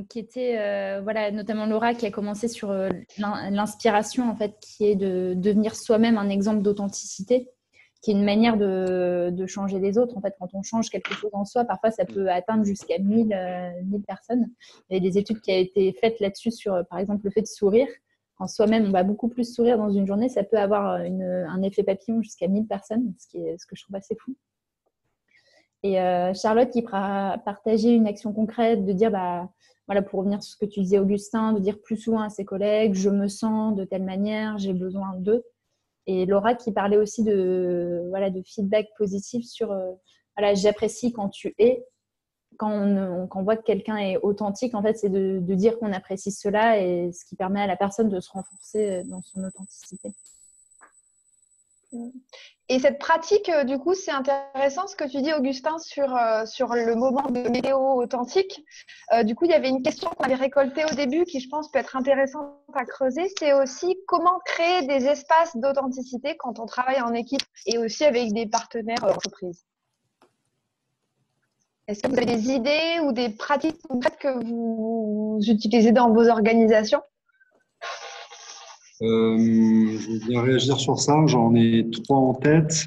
Qui était voilà, notamment Laura qui a commencé sur l'inspiration en fait, qui est de devenir soi-même un exemple d'authenticité, qui est une manière de changer les autres. En fait, quand on change quelque chose en soi, parfois ça peut atteindre jusqu'à 1000 personnes. Il y a des études qui ont été faites là-dessus sur, par exemple, le fait de sourire. Quand soi-même on va beaucoup plus sourire dans une journée, ça peut avoir un effet papillon jusqu'à 1000 personnes, ce que je trouve assez fou. Et Charlotte qui partageait une action concrète de dire, voilà, pour revenir sur ce que tu disais, Augustin, de dire plus souvent à ses collègues, je me sens de telle manière, j'ai besoin d'eux. Et Laura qui parlait aussi de feedback positif sur, voilà, j'apprécie quand tu es. Quand on voit que quelqu'un est authentique, en fait, c'est de dire qu'on apprécie cela, et ce qui permet à la personne de se renforcer dans son authenticité. Et cette pratique, du coup, c'est intéressant ce que tu dis, Augustin, sur le moment de météo authentique. Du coup, il y avait une question qu'on avait récoltée au début qui, je pense, peut être intéressante à creuser. C'est aussi comment créer des espaces d'authenticité quand on travaille en équipe et aussi avec des partenaires entreprises. Est-ce que vous avez des idées ou des pratiques concrètes que vous utilisez dans vos organisations ? Je vais bien réagir sur ça. J'en ai 3 en tête.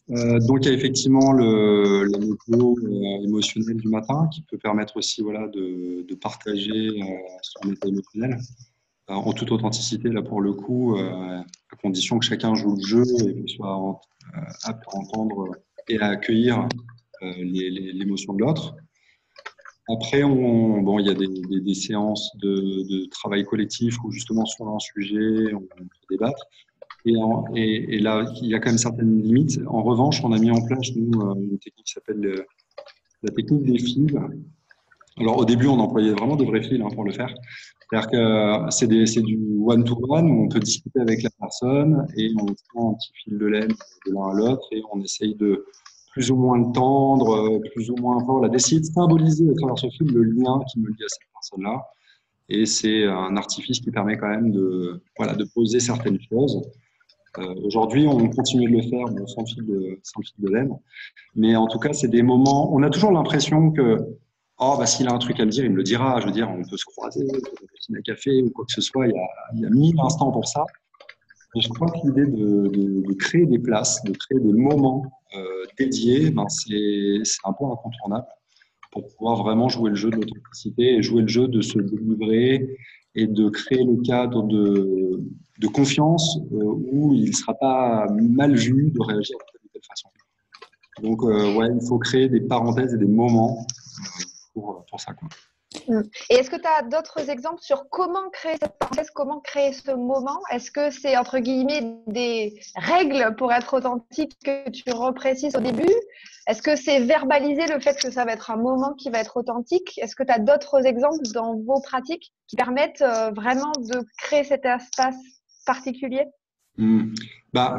Donc, il y a effectivement la météo émotionnelle du matin qui peut permettre aussi, voilà, de partager son état émotionnel en toute authenticité, là pour le coup, à condition que chacun joue le jeu et que soit apte à entendre et à accueillir l'émotion de l'autre. Après, il y a des séances de travail collectif où justement sur un sujet, on peut débattre. Et là, il y a quand même certaines limites. En revanche, on a mis en place, nous, une technique qui s'appelle la technique des fils. Alors, au début, on employait vraiment des vrais fils pour le faire. C'est-à-dire que c'est du one-to-one où on peut discuter avec la personne et on prend un petit fil de laine de l'un à l'autre et on essaye de plus ou moins le tendre, plus ou moins fort, d'essayer de symboliser à travers ce fil le lien qui me lie à cette personne-là. Et c'est un artifice qui permet quand même de poser certaines choses. Aujourd'hui, on continue de le faire sans fil de laine. Mais en tout cas, c'est des moments… On a toujours l'impression que s'il a un truc à me dire, il me le dira. Je veux dire, on peut se croiser, on un café ou quoi que ce soit. Il y a 1000 instants pour ça. Et je crois que l'idée de créer des places, de créer des moments dédiés, c'est un peu incontournable pour pouvoir vraiment jouer le jeu de l'authenticité et jouer le jeu de se délivrer et de créer le cadre de confiance où il ne sera pas mal vu de réagir de telle ou telle façon. Donc, il faut créer des parenthèses et des moments pour ça, quoi. Et est-ce que tu as d'autres exemples sur comment créer cette parenthèse, comment créer ce moment? Est-ce que c'est, entre guillemets, des règles pour être authentique que tu reprécises au début? Est-ce que c'est verbaliser le fait que ça va être un moment qui va être authentique? Est-ce que tu as d'autres exemples dans vos pratiques qui permettent vraiment de créer cet espace particulier?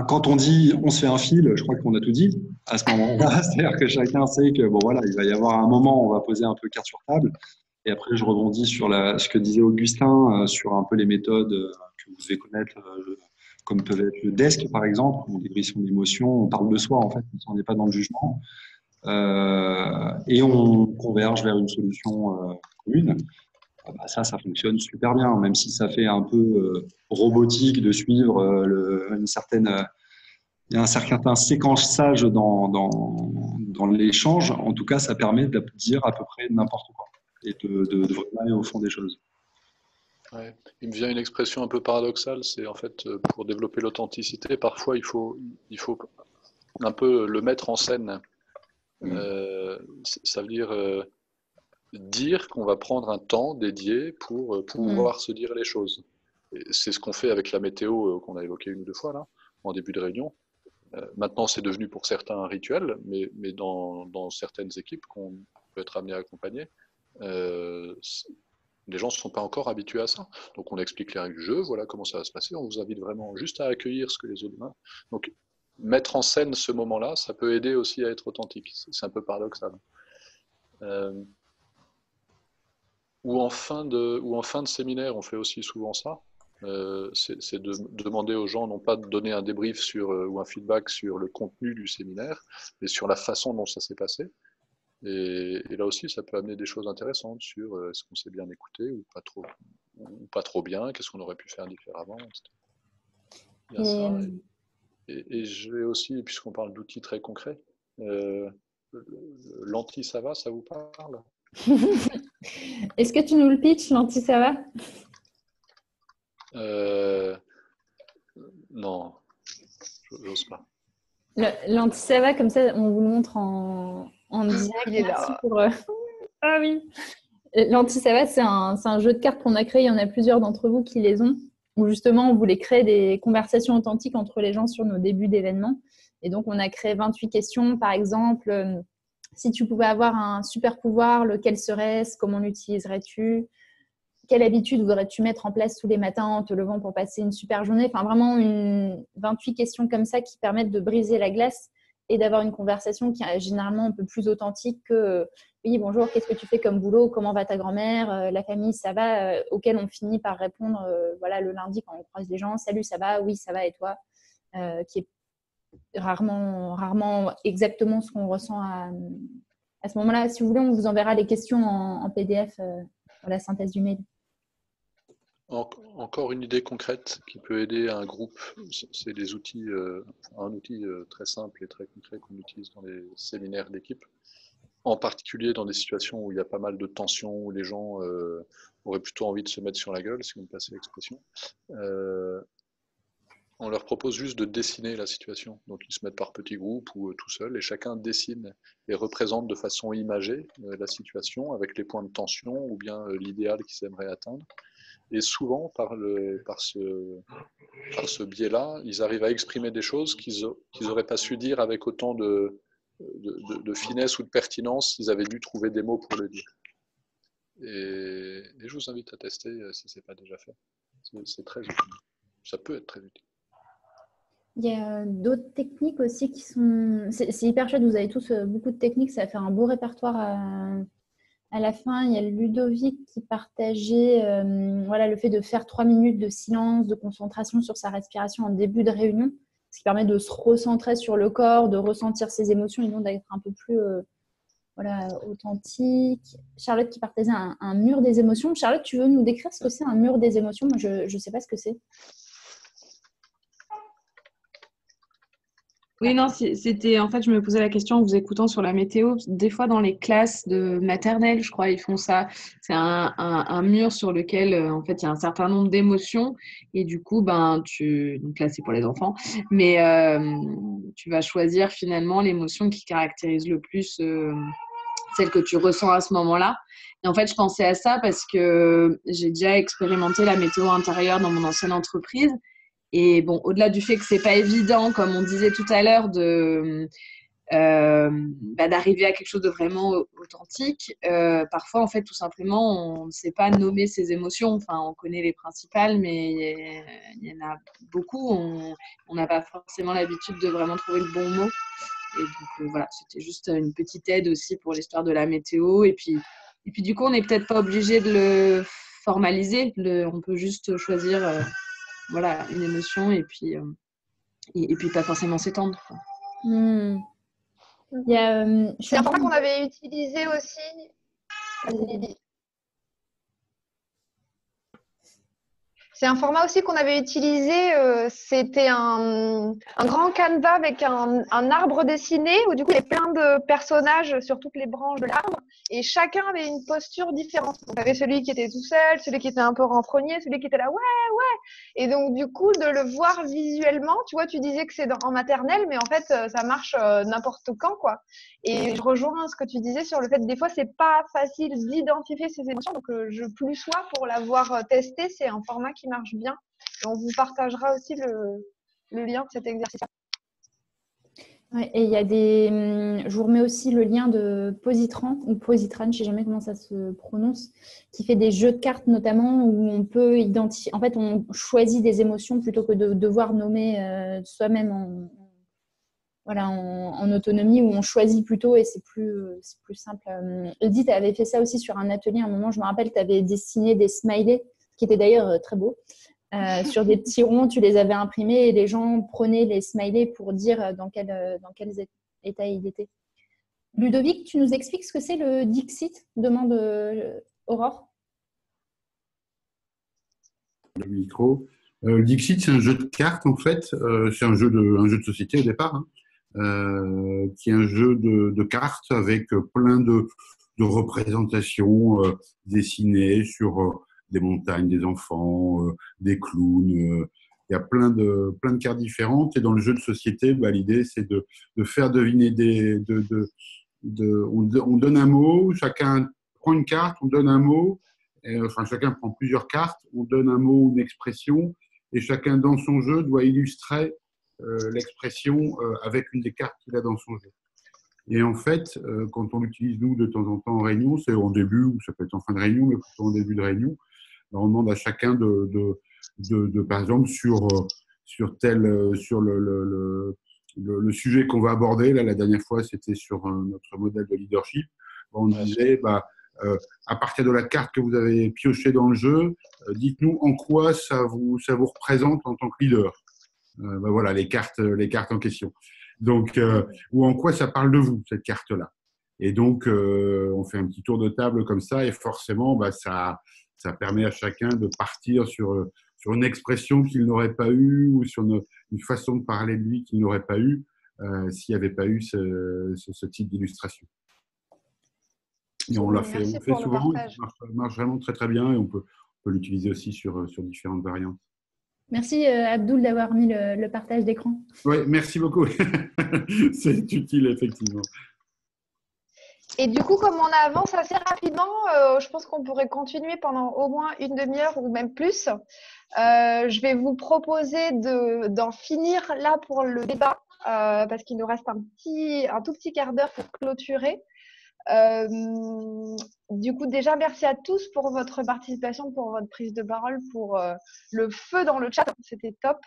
Quand on dit on se fait un fil, je crois qu'on a tout dit à ce moment-là. C'est-à-dire que chacun sait que il va y avoir un moment où on va poser un peu carte sur table. Et après, je rebondis sur ce que disait Augustin, sur un peu les méthodes que vous devez connaître, comme peuvent être le desk, par exemple. On débriefe son émotion, on parle de soi, en fait, on n'est pas dans le jugement. Et on converge vers une solution commune. Ça fonctionne super bien, même si ça fait un peu robotique de suivre il y a un certain séquençage dans l'échange. En tout cas, ça permet de dire à peu près n'importe quoi et de vraiment aller au fond des choses. Ouais. Il me vient une expression un peu paradoxale, c'est en fait pour développer l'authenticité, parfois il faut un peu le mettre en scène. Ça veut dire qu'on va prendre un temps dédié pour pouvoir se dire les choses. C'est ce qu'on fait avec la météo qu'on a évoqué 1 ou 2 fois là, en début de réunion. Maintenant, c'est devenu pour certains un rituel, mais dans certaines équipes qu'on peut être amené à accompagner, les gens ne sont pas encore habitués à ça. Donc, on explique les règles du jeu, voilà comment ça va se passer. On vous invite vraiment juste à accueillir ce que les autres... Donc, mettre en scène ce moment-là, ça peut aider aussi à être authentique. C'est un peu paradoxal. Ou en fin de séminaire, on fait aussi souvent ça. c'est de demander aux gens, non pas de donner un débrief ou un feedback sur le contenu du séminaire, mais sur la façon dont ça s'est passé. Et là aussi, ça peut amener des choses intéressantes sur est-ce qu'on s'est bien écouté ou pas trop bien, qu'est-ce qu'on aurait pu faire différemment, etc. Il y a ça. Et je vais aussi, puisqu'on parle d'outils très concrets, l'anti-SAVA, ça vous parle? Est-ce que tu nous le pitches, l'anti-SAVA? Non, j'ose pas. L'anti-SAVA, comme ça, on vous le montre en direct. Il est Merci là. pour, Ah oui. L'anti-SAVA, c'est un jeu de cartes qu'on a créé. Il y en a plusieurs d'entre vous qui les ont, où justement, on voulait créer des conversations authentiques entre les gens sur nos débuts d'événements. Et donc, on a créé 28 questions. Par exemple, si tu pouvais avoir un super pouvoir, lequel serait-ce? Comment l'utiliserais-tu? Quelle habitude voudrais-tu mettre en place tous les matins en te levant pour passer une super journée? Enfin, vraiment 28 questions comme ça qui permettent de briser la glace et d'avoir une conversation qui est généralement un peu plus authentique que oui, bonjour, qu'est-ce que tu fais comme boulot? Comment va ta grand-mère? La famille, ça va? Auquel on finit par répondre voilà, le lundi quand on croise des gens. Salut, ça va? Oui, ça va, et toi? Qui est rarement exactement ce qu'on ressent à ce moment-là. Si vous voulez, on vous enverra les questions en PDF pour la synthèse du mail. Encore une idée concrète qui peut aider un groupe, c'est des outils, un outil très simple et très concret qu'on utilise dans les séminaires d'équipe, en particulier dans des situations où il y a pas mal de tensions, où les gens auraient plutôt envie de se mettre sur la gueule, si vous me passez l'expression. On leur propose juste de dessiner la situation. Donc ils se mettent par petits groupes ou tout seul, et chacun dessine et représente de façon imagée la situation avec les points de tension ou bien l'idéal qu'ils aimeraient atteindre. Et souvent, par ce biais-là, ils arrivent à exprimer des choses qu'ils n'auraient pas su dire avec autant de finesse ou de pertinence s'ils avaient dû trouver des mots pour le dire. Et je vous invite à tester si ce n'est pas déjà fait. C'est très utile. Ça peut être très utile. Il y a d'autres techniques aussi qui sont... C'est hyper chouette, vous avez tous beaucoup de techniques, ça va faire un beau répertoire à la fin. Il y a Ludovic qui partageait voilà, le fait de faire 3 minutes de silence, de concentration sur sa respiration en début de réunion, ce qui permet de se recentrer sur le corps, de ressentir ses émotions et donc d'être un peu plus voilà, authentique. Charlotte qui partageait un mur des émotions. Charlotte, tu veux nous décrire ce que c'est un mur des émotions? Moi, je ne sais pas ce que c'est. Oui, non, c'était en fait, je me posais la question en vous écoutant sur la météo. Des fois, dans les classes de maternelle, je crois, ils font ça. C'est un mur sur lequel, en fait, il y a un certain nombre d'émotions. Et du coup, donc là, c'est pour les enfants, mais tu vas choisir finalement l'émotion qui caractérise le plus celle que tu ressens à ce moment-là. Et en fait, je pensais à ça parce que j'ai déjà expérimenté la météo intérieure dans mon ancienne entreprise. Et bon, au-delà du fait que c'est pas évident, comme on disait tout à l'heure, d'arriver à quelque chose de vraiment authentique, parfois, en fait, tout simplement, on ne sait pas nommer ses émotions. Enfin, on connaît les principales, mais il y en a beaucoup. On n'a pas forcément l'habitude de vraiment trouver le bon mot. Et donc, voilà, c'était juste une petite aide aussi pour l'histoire de la météo. Et puis du coup, on n'est peut-être pas obligé de le formaliser. On peut juste choisir... voilà, une émotion et puis pas forcément s'étendre. C'est un format qu'on avait utilisé aussi. C'est un format aussi qu'on avait utilisé. C'était un grand canevas avec un arbre dessiné où du coup il y avait plein de personnages sur toutes les branches de l'arbre et chacun avait une posture différente. Donc, il y avait celui qui était tout seul, celui qui était un peu renfrogné, celui qui était là ouais. Et donc du coup de le voir visuellement, tu vois, tu disais que c'est en maternelle, mais en fait ça marche n'importe quand quoi. Et je rejoins ce que tu disais sur le fait que des fois c'est pas facile d'identifier ses émotions. Donc je plus sois pour l'avoir testé, c'est un format qui marche bien. Et on vous partagera aussi le lien de cet exercice. Ouais, et il y a je vous remets aussi le lien de Positran, ou Positran, je ne sais jamais comment ça se prononce, qui fait des jeux de cartes notamment où on peut identifier. En fait, on choisit des émotions plutôt que de devoir nommer soi-même en autonomie, où on choisit plutôt et c'est plus simple. Edith avait fait ça aussi sur un atelier à un moment. Je me rappelle, tu avais dessiné des smileys qui étaient d'ailleurs très beaux. sur des petits ronds, tu les avais imprimés et les gens prenaient les smileys pour dire dans quel état il était. Ludovic, tu nous expliques ce que c'est le Dixit, demande Aurore. Le micro. Le Dixit, c'est un jeu de cartes, en fait. C'est un jeu de société au départ, hein, qui est un jeu de cartes avec plein de représentations dessinées sur des montagnes, des enfants, des clowns. Il y a plein de cartes différentes. Et dans le jeu de société, l'idée, c'est de faire deviner on donne un mot, chacun prend une carte, on donne un mot. Chacun prend plusieurs cartes, on donne un mot, une expression, et chacun dans son jeu doit illustrer l'expression avec une des cartes qu'il a dans son jeu. Et en fait, quand on l'utilise nous de temps en temps en réunion, c'est en début ou ça peut être en fin de réunion, mais plutôt en début de réunion, on demande à chacun de par exemple sur le sujet qu'on va aborder. Là, la dernière fois, c'était sur notre modèle de leadership. On disait à partir de la carte que vous avez piochée dans le jeu, dites-nous en quoi ça vous représente en tant que leader. Voilà les cartes en question. Donc, ou en quoi ça parle de vous, cette carte-là. Et donc, on fait un petit tour de table comme ça, et forcément, ça permet à chacun de partir sur une expression qu'il n'aurait pas eue ou sur une façon de parler de lui qu'il n'aurait pas eue s'il n'y avait pas eu ce type d'illustration. Et on fait souvent, ça marche vraiment très très bien, et on peut l'utiliser aussi sur différentes variantes. Merci Abdoul d'avoir mis le partage d'écran. Oui, merci beaucoup. C'est utile effectivement. Et du coup, comme on avance assez rapidement, je pense qu'on pourrait continuer pendant au moins une demi-heure ou même plus. Je vais vous proposer d'en finir là pour le débat, parce qu'il nous reste un tout petit quart d'heure pour clôturer. Du coup, déjà, merci à tous pour votre participation, pour votre prise de parole, pour le feu dans le chat, c'était top.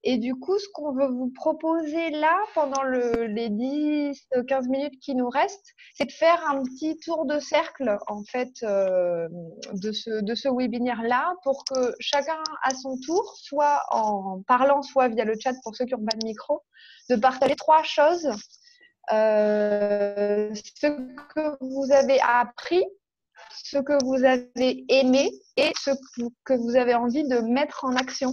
Et du coup, ce qu'on veut vous proposer là, pendant les 10-15 minutes qui nous restent, c'est de faire un petit tour de cercle, en fait, de ce webinaire-là, pour que chacun, à son tour, soit en parlant, soit via le chat pour ceux qui n'ont pas de micro, de partager 3 choses. Ce que vous avez appris, ce que vous avez aimé et ce que vous avez envie de mettre en action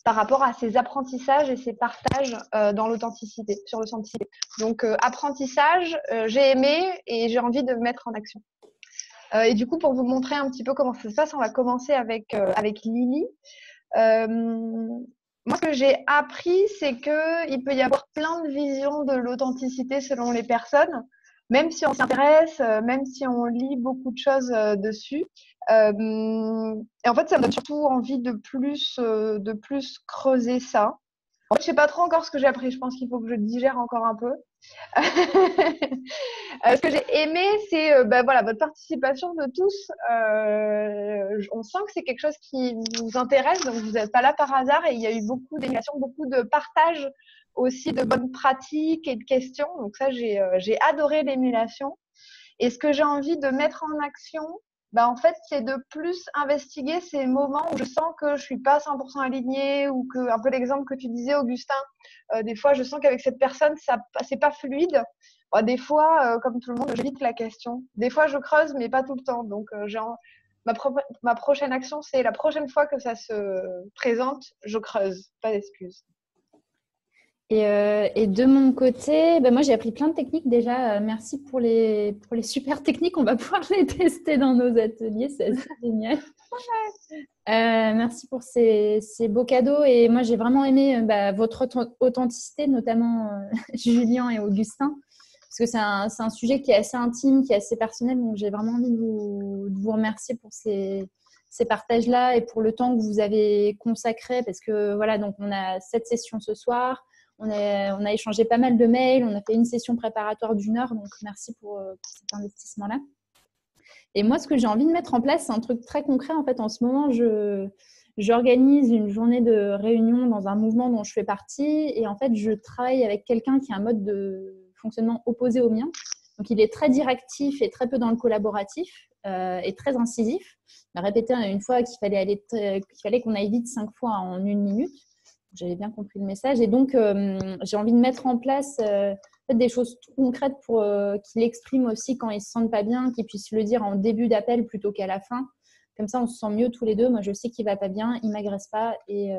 par rapport à ces apprentissages et ces partages dans l'authenticité, sur l'authenticité. Donc, apprentissage, j'ai aimé et j'ai envie de mettre en action. Et du coup, pour vous montrer un petit peu comment ça se passe, on va commencer avec Lily. Moi, ce que j'ai appris, c'est qu'il peut y avoir plein de visions de l'authenticité selon les personnes, même si on s'intéresse, même si on lit beaucoup de choses dessus. Et en fait, ça me donne surtout envie de plus creuser ça. En fait, je ne sais pas trop encore ce que j'ai appris. Je pense qu'il faut que je digère encore un peu. Ce que j'ai aimé, c'est voilà, votre participation de tous. On sent que c'est quelque chose qui vous intéresse, donc vous n'êtes pas là par hasard. Et il y a eu beaucoup d'émulations, beaucoup de partages aussi de bonnes pratiques et de questions. Donc ça, j'ai adoré l'émulation. Et ce que j'ai envie de mettre en action, en fait, c'est de plus investiguer ces moments où je sens que je ne suis pas 100% alignée, ou que, un peu l'exemple que tu disais, Augustin, des fois, je sens qu'avec cette personne, c'est pas fluide. Des fois, comme tout le monde, j'évite la question. Des fois, je creuse, mais pas tout le temps. Donc, ma prochaine action, c'est la prochaine fois que ça se présente, je creuse. Pas d'excuses. Et de mon côté, moi j'ai appris plein de techniques déjà. Merci pour les super techniques. On va pouvoir les tester dans nos ateliers. C'est assez génial. Merci pour ces beaux cadeaux. Et moi j'ai vraiment aimé votre authenticité, notamment Julien et Augustin, parce que c'est un sujet qui est assez intime, qui est assez personnel. Donc j'ai vraiment envie de vous remercier pour ces partages-là et pour le temps que vous avez consacré, parce que voilà, donc on a 7 sessions ce soir. On a échangé pas mal de mails, on a fait une session préparatoire d'1 heure, donc merci pour cet investissement-là. Et moi, ce que j'ai envie de mettre en place, c'est un truc très concret. En fait, en ce moment, j'organise une journée de réunion dans un mouvement dont je fais partie. Et en fait, je travaille avec quelqu'un qui a un mode de fonctionnement opposé au mien. Donc, il est très directif et très peu dans le collaboratif et très incisif. Il m'a répété une fois qu'il fallait qu'on aille vite 5 fois en 1 minute. J'avais bien compris le message. Et donc, j'ai envie de mettre en place des choses tout concrètes pour qu'il exprime aussi quand il ne se sente pas bien, qu'il puisse le dire en début d'appel plutôt qu'à la fin. Comme ça, on se sent mieux tous les deux. Moi, je sais qu'il ne va pas bien, il ne m'agresse pas. Et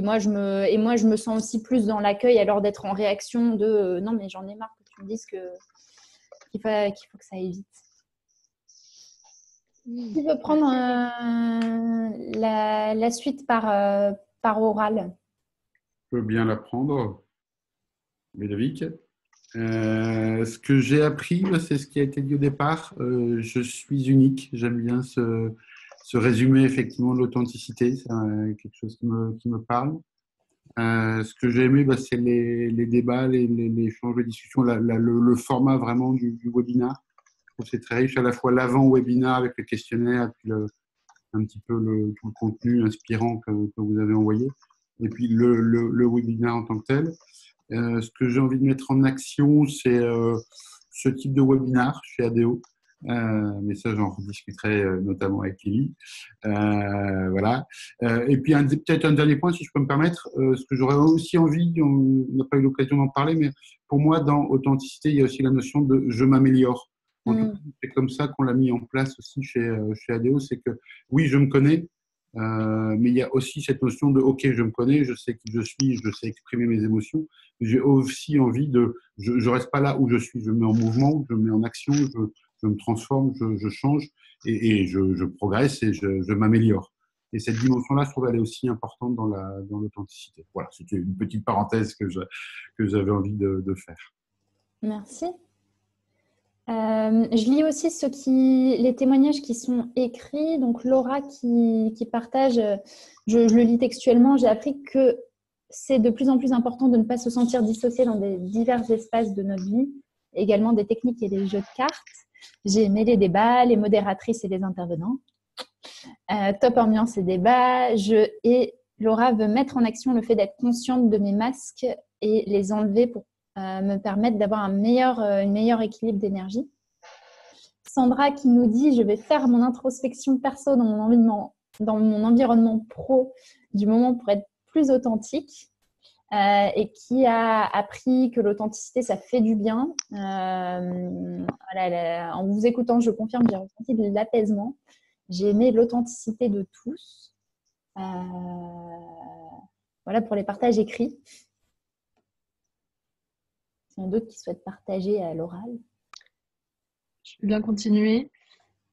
moi, je me sens aussi plus dans l'accueil alors d'être en réaction de non, mais j'en ai marre que tu me dises qu'il faut que ça aille vite. Qui veut prendre la suite par oral? Je peux bien la prendre, Ludovic. Ce que j'ai appris, c'est ce qui a été dit au départ. Je suis unique. J'aime bien ce résumé effectivement de l'authenticité. C'est quelque chose qui me parle. Ce que j'ai aimé, c'est les débats, les échanges, les discussions, le format vraiment du webinaire. Je trouve que c'est très riche, à la fois l'avant-webinaire avec le questionnaire, et puis un petit peu tout le contenu inspirant que vous avez envoyé, et puis le webinaire en tant que tel. Ce que j'ai envie de mettre en action, c'est ce type de webinaire chez ADO. Mais ça, j'en rediscuterai notamment avec Lily. Voilà. Et puis, peut-être un dernier point, si je peux me permettre, ce que j'aurais aussi envie, on n'a pas eu l'occasion d'en parler, mais pour moi, dans authenticité, il y a aussi la notion de « je m'améliore ». C'est comme ça qu'on l'a mis en place aussi chez ADO, c'est que oui, je me connais, mais il y a aussi cette notion de « ok, je me connais, je sais qui je suis, je sais exprimer mes émotions ». J'ai aussi envie je ne reste pas là où je suis, je me mets en mouvement, je me mets en action, je me transforme, je change et je progresse et je m'améliore. Et cette dimension-là, je trouve, elle est aussi importante dans l'authenticité. Voilà, c'était une petite parenthèse que j'avais envie de faire. Merci. Je lis aussi les témoignages qui sont écrits. Donc, Laura qui partage, je le lis textuellement, j'ai appris que c'est de plus en plus important de ne pas se sentir dissocié dans des divers espaces de notre vie, également des techniques et des jeux de cartes. J'ai aimé les débats, les modératrices et les intervenants. Top ambiance et débat. Et Laura veut mettre en action le fait d'être consciente de mes masques et les enlever pour me permettre d'avoir un meilleur équilibre d'énergie. Sandra qui nous dit « Je vais faire mon introspection perso dans mon environnement pro du moment pour être plus authentique. » Et qui a appris que l'authenticité, ça fait du bien. Voilà, en vous écoutant, je confirme, j'ai ressenti de l'apaisement. J'ai aimé l'authenticité de tous. Voilà pour les partages écrits. Il y en a d'autres qui souhaitent partager à l'oral. Je vais bien continuer.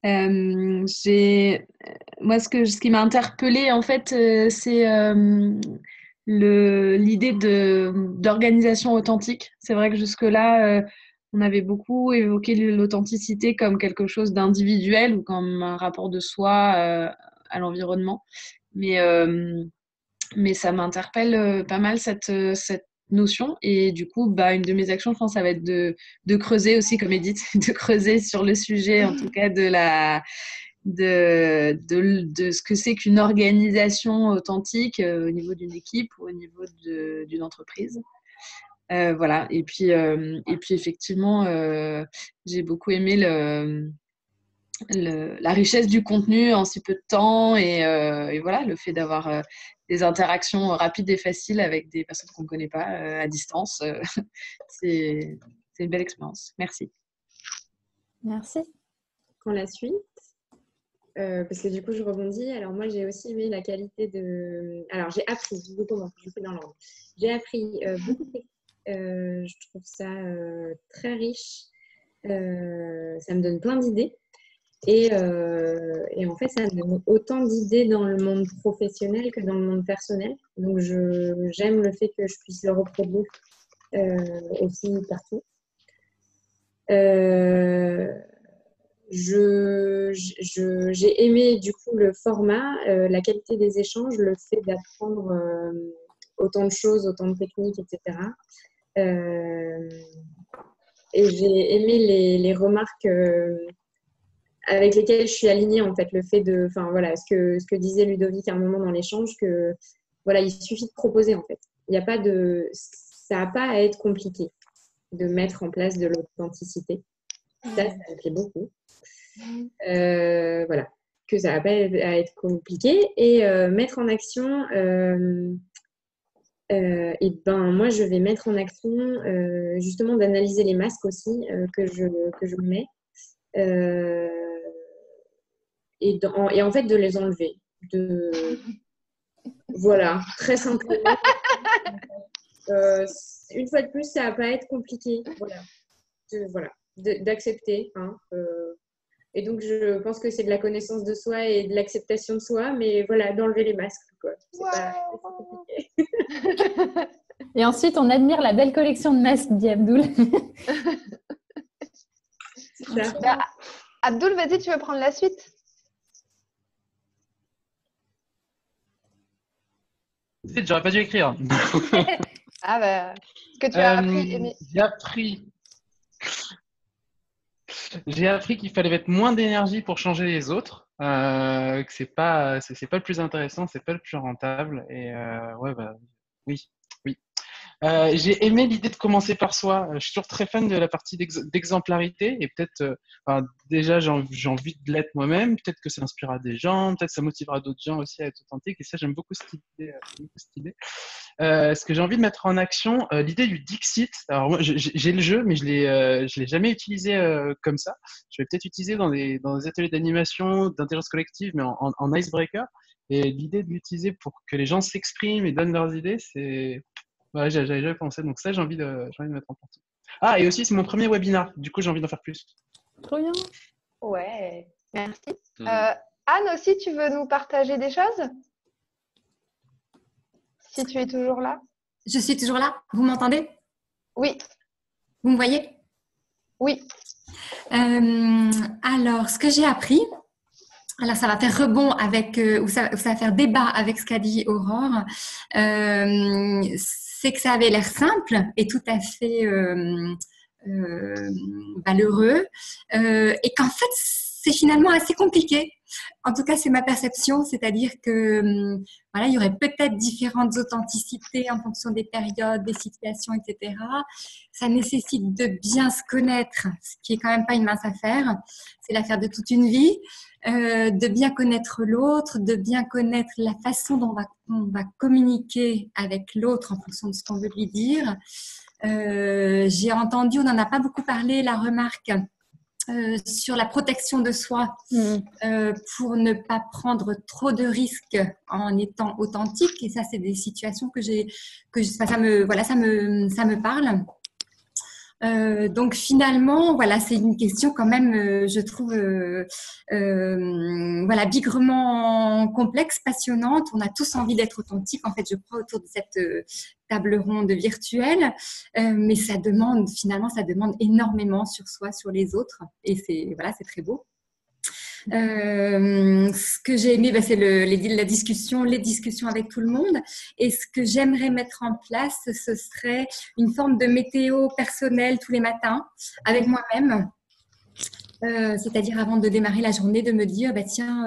Moi, ce qui m'a interpellée, en fait, c'est l'idée d'organisation authentique. C'est vrai que jusque-là, on avait beaucoup évoqué l'authenticité comme quelque chose d'individuel ou comme un rapport de soi à l'environnement. Mais ça m'interpelle pas mal cette notion. Et du coup, une de mes actions, je pense, ça va être de creuser aussi, comme Edith, de creuser sur le sujet, en tout cas, de ce que c'est qu'une organisation authentique au niveau d'une équipe ou au niveau d'une entreprise. Voilà. Et puis effectivement, j'ai beaucoup aimé la richesse du contenu en si peu de temps et voilà, le fait d'avoir des interactions rapides et faciles avec des personnes qu'on ne connaît pas à distance. C'est une belle expérience. Merci. Merci. Pour la suite, parce que du coup, je rebondis. Alors, moi, j'ai aussi aimé la qualité de… Alors, j'ai appris, je fais dans l'ordre. J'ai appris beaucoup de techniques. Je trouve ça très riche. Ça me donne plein d'idées. Et en fait, ça me donne autant d'idées dans le monde professionnel que dans le monde personnel. Donc, j'aime le fait que je puisse le reproduire aussi partout. J'ai aimé du coup le format, la qualité des échanges, le fait d'apprendre autant de choses, autant de techniques, etc. Et j'ai aimé les remarques avec lesquelles je suis alignée, en fait, le fait de, enfin voilà, ce que disait Ludovic à un moment dans l'échange, que voilà, il suffit de proposer, en fait. Il n'y a pas ça n'a pas à être compliqué de mettre en place de l'authenticité. Ça me plaît beaucoup. Voilà, que ça va pas être compliqué. Et mettre en action, et ben moi je vais mettre en action justement d'analyser les masques aussi que je mets et en fait de les enlever. Voilà, très simplement. Une fois de plus, ça va pas être compliqué. Voilà, d'accepter. Hein, et donc, je pense que c'est de la connaissance de soi et de l'acceptation de soi, mais voilà, d'enlever les masques, quoi. C'est pas compliqué. Et ensuite, on admire la belle collection de masques, dit Abdoul. Bah, Abdoul, vas-y, tu veux prendre la suite? J'aurais pas dû écrire. Ah bah, que tu as appris, Aimé. J'ai appris qu'il fallait mettre moins d'énergie pour changer les autres, que c'est pas le plus intéressant, c'est pas le plus rentable. Et ouais, bah oui. J'ai aimé l'idée de commencer par soi. Je suis toujours très fan de la partie d'exemplarité et peut-être, déjà, j'ai envie de l'être moi-même. Peut-être que ça inspirera des gens, peut-être que ça motivera d'autres gens aussi à être authentique. Et ça, j'aime beaucoup cette idée. Ce que j'ai envie de mettre en action, l'idée du Dixit. Alors moi, j'ai le jeu, mais je l'ai jamais utilisé comme ça. Je vais peut-être utiliser dans des ateliers d'animation, d'intelligence collective, mais en icebreaker. Et l'idée de l'utiliser pour que les gens s'expriment et donnent leurs idées, c'est ouais, j'avais jamais pensé, donc ça, j'ai envie de mettre en place. Ah, et aussi, c'est mon premier webinar, du coup, j'ai envie d'en faire plus. Trop bien. Ouais, merci. Anne aussi, tu veux nous partager des choses? Si tu es toujours là. Je suis toujours là. Vous m'entendez? Oui. Vous me voyez? Oui. Alors, ce que j'ai appris, alors ça va faire rebond avec, ou ça va faire débat avec ce qu'a dit Aurore, c'est que ça avait l'air simple et tout à fait valeureux, et qu'en fait, c'est finalement assez compliqué. En tout cas, c'est ma perception, c'est-à-dire que voilà, il y aurait peut-être différentes authenticités en fonction des périodes, des situations, etc. Ça nécessite de bien se connaître, ce qui est quand même pas une mince affaire. C'est l'affaire de toute une vie, de bien connaître l'autre, de bien connaître la façon dont on va communiquer avec l'autre en fonction de ce qu'on veut lui dire. J'ai entendu, on n'en a pas beaucoup parlé, la remarque sur la protection de soi pour ne pas prendre trop de risques en étant authentique. Et ça, c'est des situations ça me parle. Donc finalement, voilà, c'est une question quand même, je trouve, voilà, bigrement complexe, passionnante. On a tous envie d'être authentique, en fait, je crois, autour de cette table ronde virtuelle, mais ça demande énormément sur soi, sur les autres, et c'est très beau. Ce que j'ai aimé, c'est les discussions avec tout le monde. Et ce que j'aimerais mettre en place, ce serait une forme de météo personnelle tous les matins avec moi-même. C'est-à-dire avant de démarrer la journée, de me dire, tiens,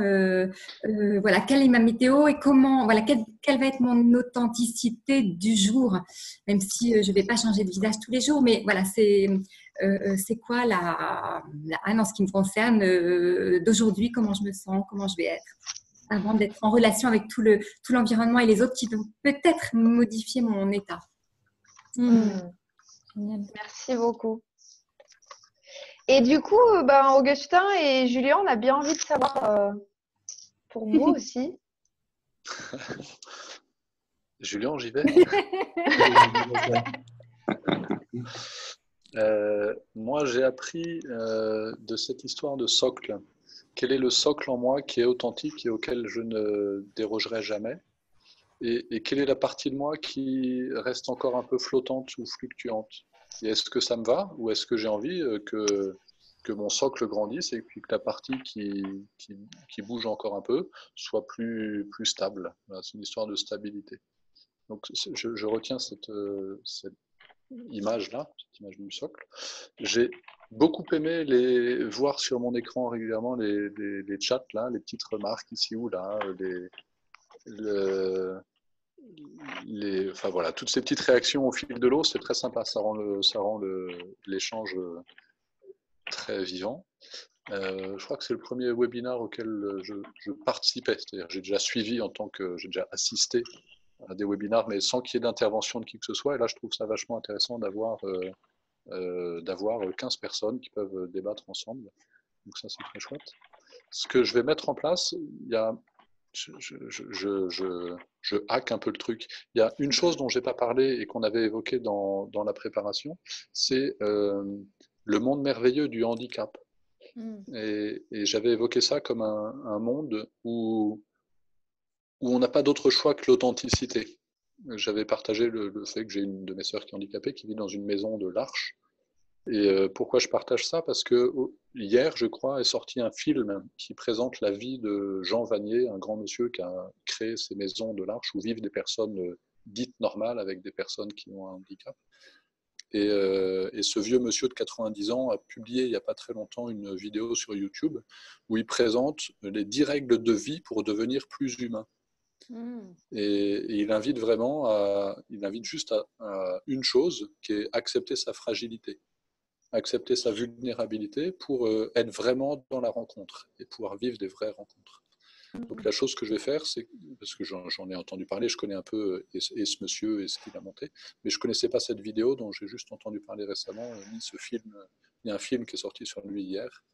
voilà, quelle est ma météo et comment, voilà, quelle va être mon authenticité du jour, même si je ne vais pas changer de visage tous les jours, mais voilà, c'est quoi la Anne en ce qui me concerne d'aujourd'hui, comment je me sens, comment je vais être, avant d'être en relation avec tout l'environnement et les autres qui vont peut-être modifier mon état. Merci beaucoup. Et du coup, Augustin et Julien, on a bien envie de savoir pour vous aussi. Julien, j'y vais. Moi, j'ai appris de cette histoire de socle. Quel est le socle en moi qui est authentique et auquel je ne dérogerai jamais? Et quelle est la partie de moi qui reste encore un peu flottante ou fluctuante? Et est-ce que ça me va ou est-ce que j'ai envie que mon socle grandisse et puis que la partie qui bouge encore un peu soit plus stable? Voilà, c'est une histoire de stabilité. Donc, je retiens cette image-là, cette image du socle. J'ai beaucoup aimé voir sur mon écran régulièrement les chats, là, les petites remarques ici ou là, enfin voilà, toutes ces petites réactions au fil de l'eau, c'est très sympa, ça rend l'échange très vivant. Je crois que c'est le premier webinaire auquel je participais, c'est-à-dire j'ai déjà suivi j'ai déjà assisté à des webinaires, mais sans qu'il y ait d'intervention de qui que ce soit. Et là, je trouve ça vachement intéressant d'avoir 15 personnes qui peuvent débattre ensemble. Donc ça, c'est très chouette. Ce que je vais mettre en place, je hack un peu le truc. Il y a une chose dont je n'ai pas parlé et qu'on avait évoqué dans la préparation, c'est le monde merveilleux du handicap. Et j'avais évoqué ça comme un monde où on n'a pas d'autre choix que l'authenticité. J'avais partagé le fait que j'ai une de mes sœurs qui est handicapée, qui vit dans une maison de l'Arche. Et pourquoi je partage ça? Parce que hier, je crois, est sorti un film qui présente la vie de Jean Vanier, un grand monsieur qui a créé ces maisons de l'Arche où vivent des personnes dites normales avec des personnes qui ont un handicap. Et ce vieux monsieur de 90 ans a publié il n'y a pas très longtemps une vidéo sur YouTube où il présente les 10 règles de vie pour devenir plus humain. Et il invite juste à une chose qui est accepter sa fragilité, accepter sa vulnérabilité pour être vraiment dans la rencontre et pouvoir vivre des vraies rencontres. Donc la chose que je vais faire, c'est, parce que j'en ai entendu parler, je connais un peu et ce monsieur et ce qu'il a monté, mais je ne connaissais pas cette vidéo dont j'ai juste entendu parler récemment, ni ce film. Il y a un film qui est sorti sur lui hier.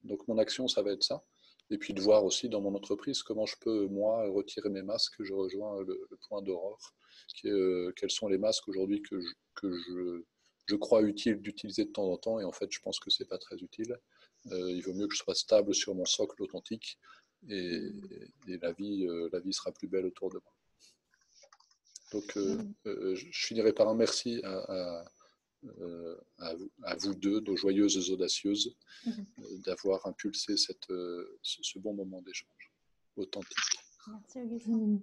Donc mon action, ça va être ça. Et puis de voir aussi dans mon entreprise comment je peux, moi, retirer mes masques. Je rejoins le point d'Aurore, qui est quels sont les masques aujourd'hui que je crois utile d'utiliser de temps en temps, et en fait je pense que ce n'est pas très utile. Il vaut mieux que je sois stable sur mon socle authentique, et la vie sera plus belle autour de moi. Donc je finirai par un merci à vous deux, nos joyeuses audacieuses, d'avoir impulsé ce bon moment d'échange authentique. Merci Augustin.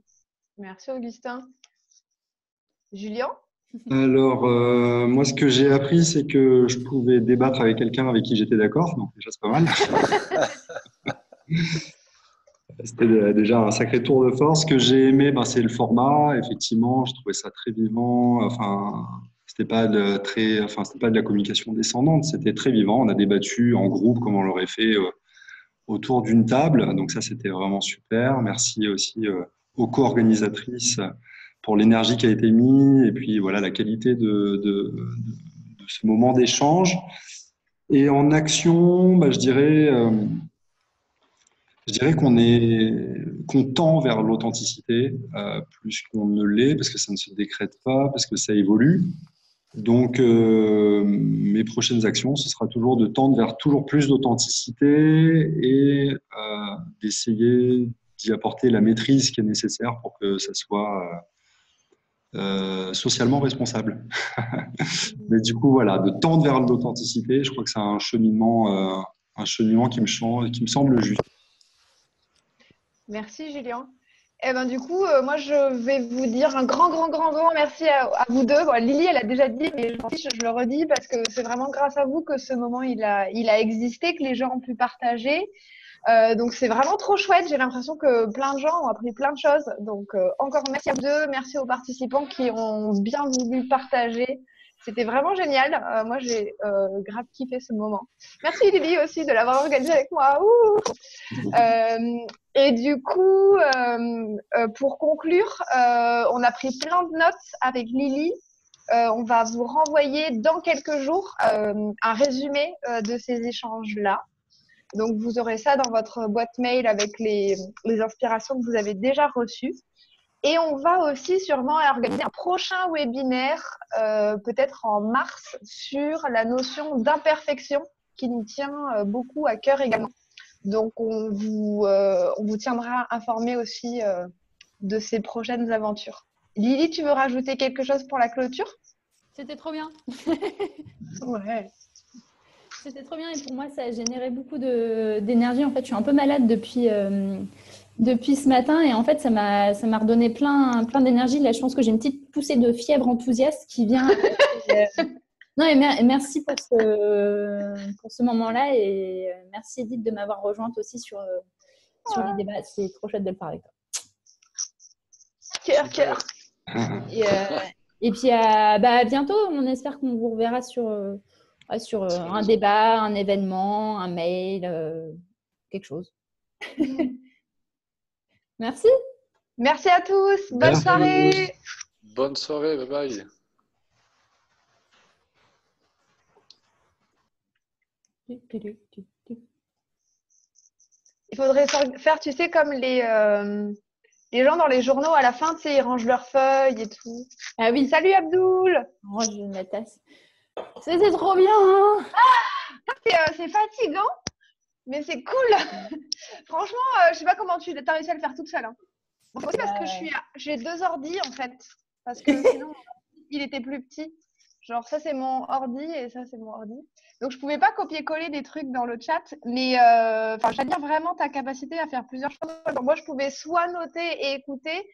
Merci Augustin. Julien? Alors, moi, ce que j'ai appris, c'est que je pouvais débattre avec quelqu'un avec qui j'étais d'accord, donc déjà, c'est pas mal. C'était déjà un sacré tour de force. Ce que j'ai aimé, c'est le format. Effectivement, je trouvais ça très vivant. Enfin, c'était pas de la communication descendante, c'était très vivant. On a débattu en groupe comme on l'aurait fait autour d'une table. Donc ça, c'était vraiment super. Merci aussi aux co-organisatrices pour l'énergie qui a été mise et puis voilà la qualité de ce moment d'échange. Et en action, je dirais qu'on tend vers l'authenticité plus qu'on ne l'est, parce que ça ne se décrète pas, parce que ça évolue. Donc, mes prochaines actions, ce sera toujours de tendre vers toujours plus d'authenticité et d'essayer d'y apporter la maîtrise qui est nécessaire pour que ça soit socialement responsable. Mais du coup, voilà, de tendre vers l'authenticité, je crois que c'est un cheminement qui me semble juste. Merci Julien. Et du coup, moi je vais vous dire un grand merci à vous deux. Bon, Lily, elle a déjà dit, mais je le redis parce que c'est vraiment grâce à vous que ce moment il a existé, que les gens ont pu partager. Donc c'est vraiment trop chouette. J'ai l'impression que plein de gens ont appris plein de choses. Donc encore merci à vous deux, merci aux participants qui ont bien voulu partager. C'était vraiment génial. Moi, j'ai grave kiffé ce moment. Merci Lily aussi de l'avoir organisé avec moi. Et du coup, pour conclure, on a pris plein de notes avec Lily. On va vous renvoyer dans quelques jours un résumé de ces échanges-là. Donc, vous aurez ça dans votre boîte mail avec les inspirations que vous avez déjà reçues. Et on va aussi sûrement organiser un prochain webinaire, peut-être en mars, sur la notion d'imperfection qui nous tient beaucoup à cœur également. Donc, on vous tiendra informé aussi de ces prochaines aventures. Lily, tu veux rajouter quelque chose pour la clôture? C'était trop bien. Ouais. C'était trop bien et pour moi, ça a généré beaucoup d'énergie. En fait, je suis un peu malade depuis ce matin et en fait, ça m'a redonné plein d'énergie. Là, je pense que j'ai une petite poussée de fièvre enthousiaste qui vient. Non, et merci pour ce moment-là et merci Edith de m'avoir rejointe aussi sur les débats. C'est trop chouette de le faire avec toi. Cœur. Et puis à bientôt. On espère qu'on vous reverra sur Ouais, sur un débat, un événement, un mail, quelque chose. Merci. Merci à tous. Bonne Merci. soirée. Bonne soirée, bye bye. Il faudrait faire, tu sais, comme les gens dans les journaux, à la fin, tu sais, ils rangent leurs feuilles et tout. Ah oui. Salut Abdoul. Range ma tasse. C'était trop bien. Hein, C'est fatigant, mais c'est cool. Franchement, je sais pas comment tu as réussi à le faire toute seule. Hein. Bon, c'est aussi parce que j'ai 2 ordis en fait. Parce que sinon, il était plus petit. Genre, ça, c'est mon ordi et ça, c'est mon ordi. Donc, je pouvais pas copier-coller des trucs dans le chat. Mais j'admire vraiment ta capacité à faire plusieurs choses. Donc, moi, je pouvais soit noter et écouter,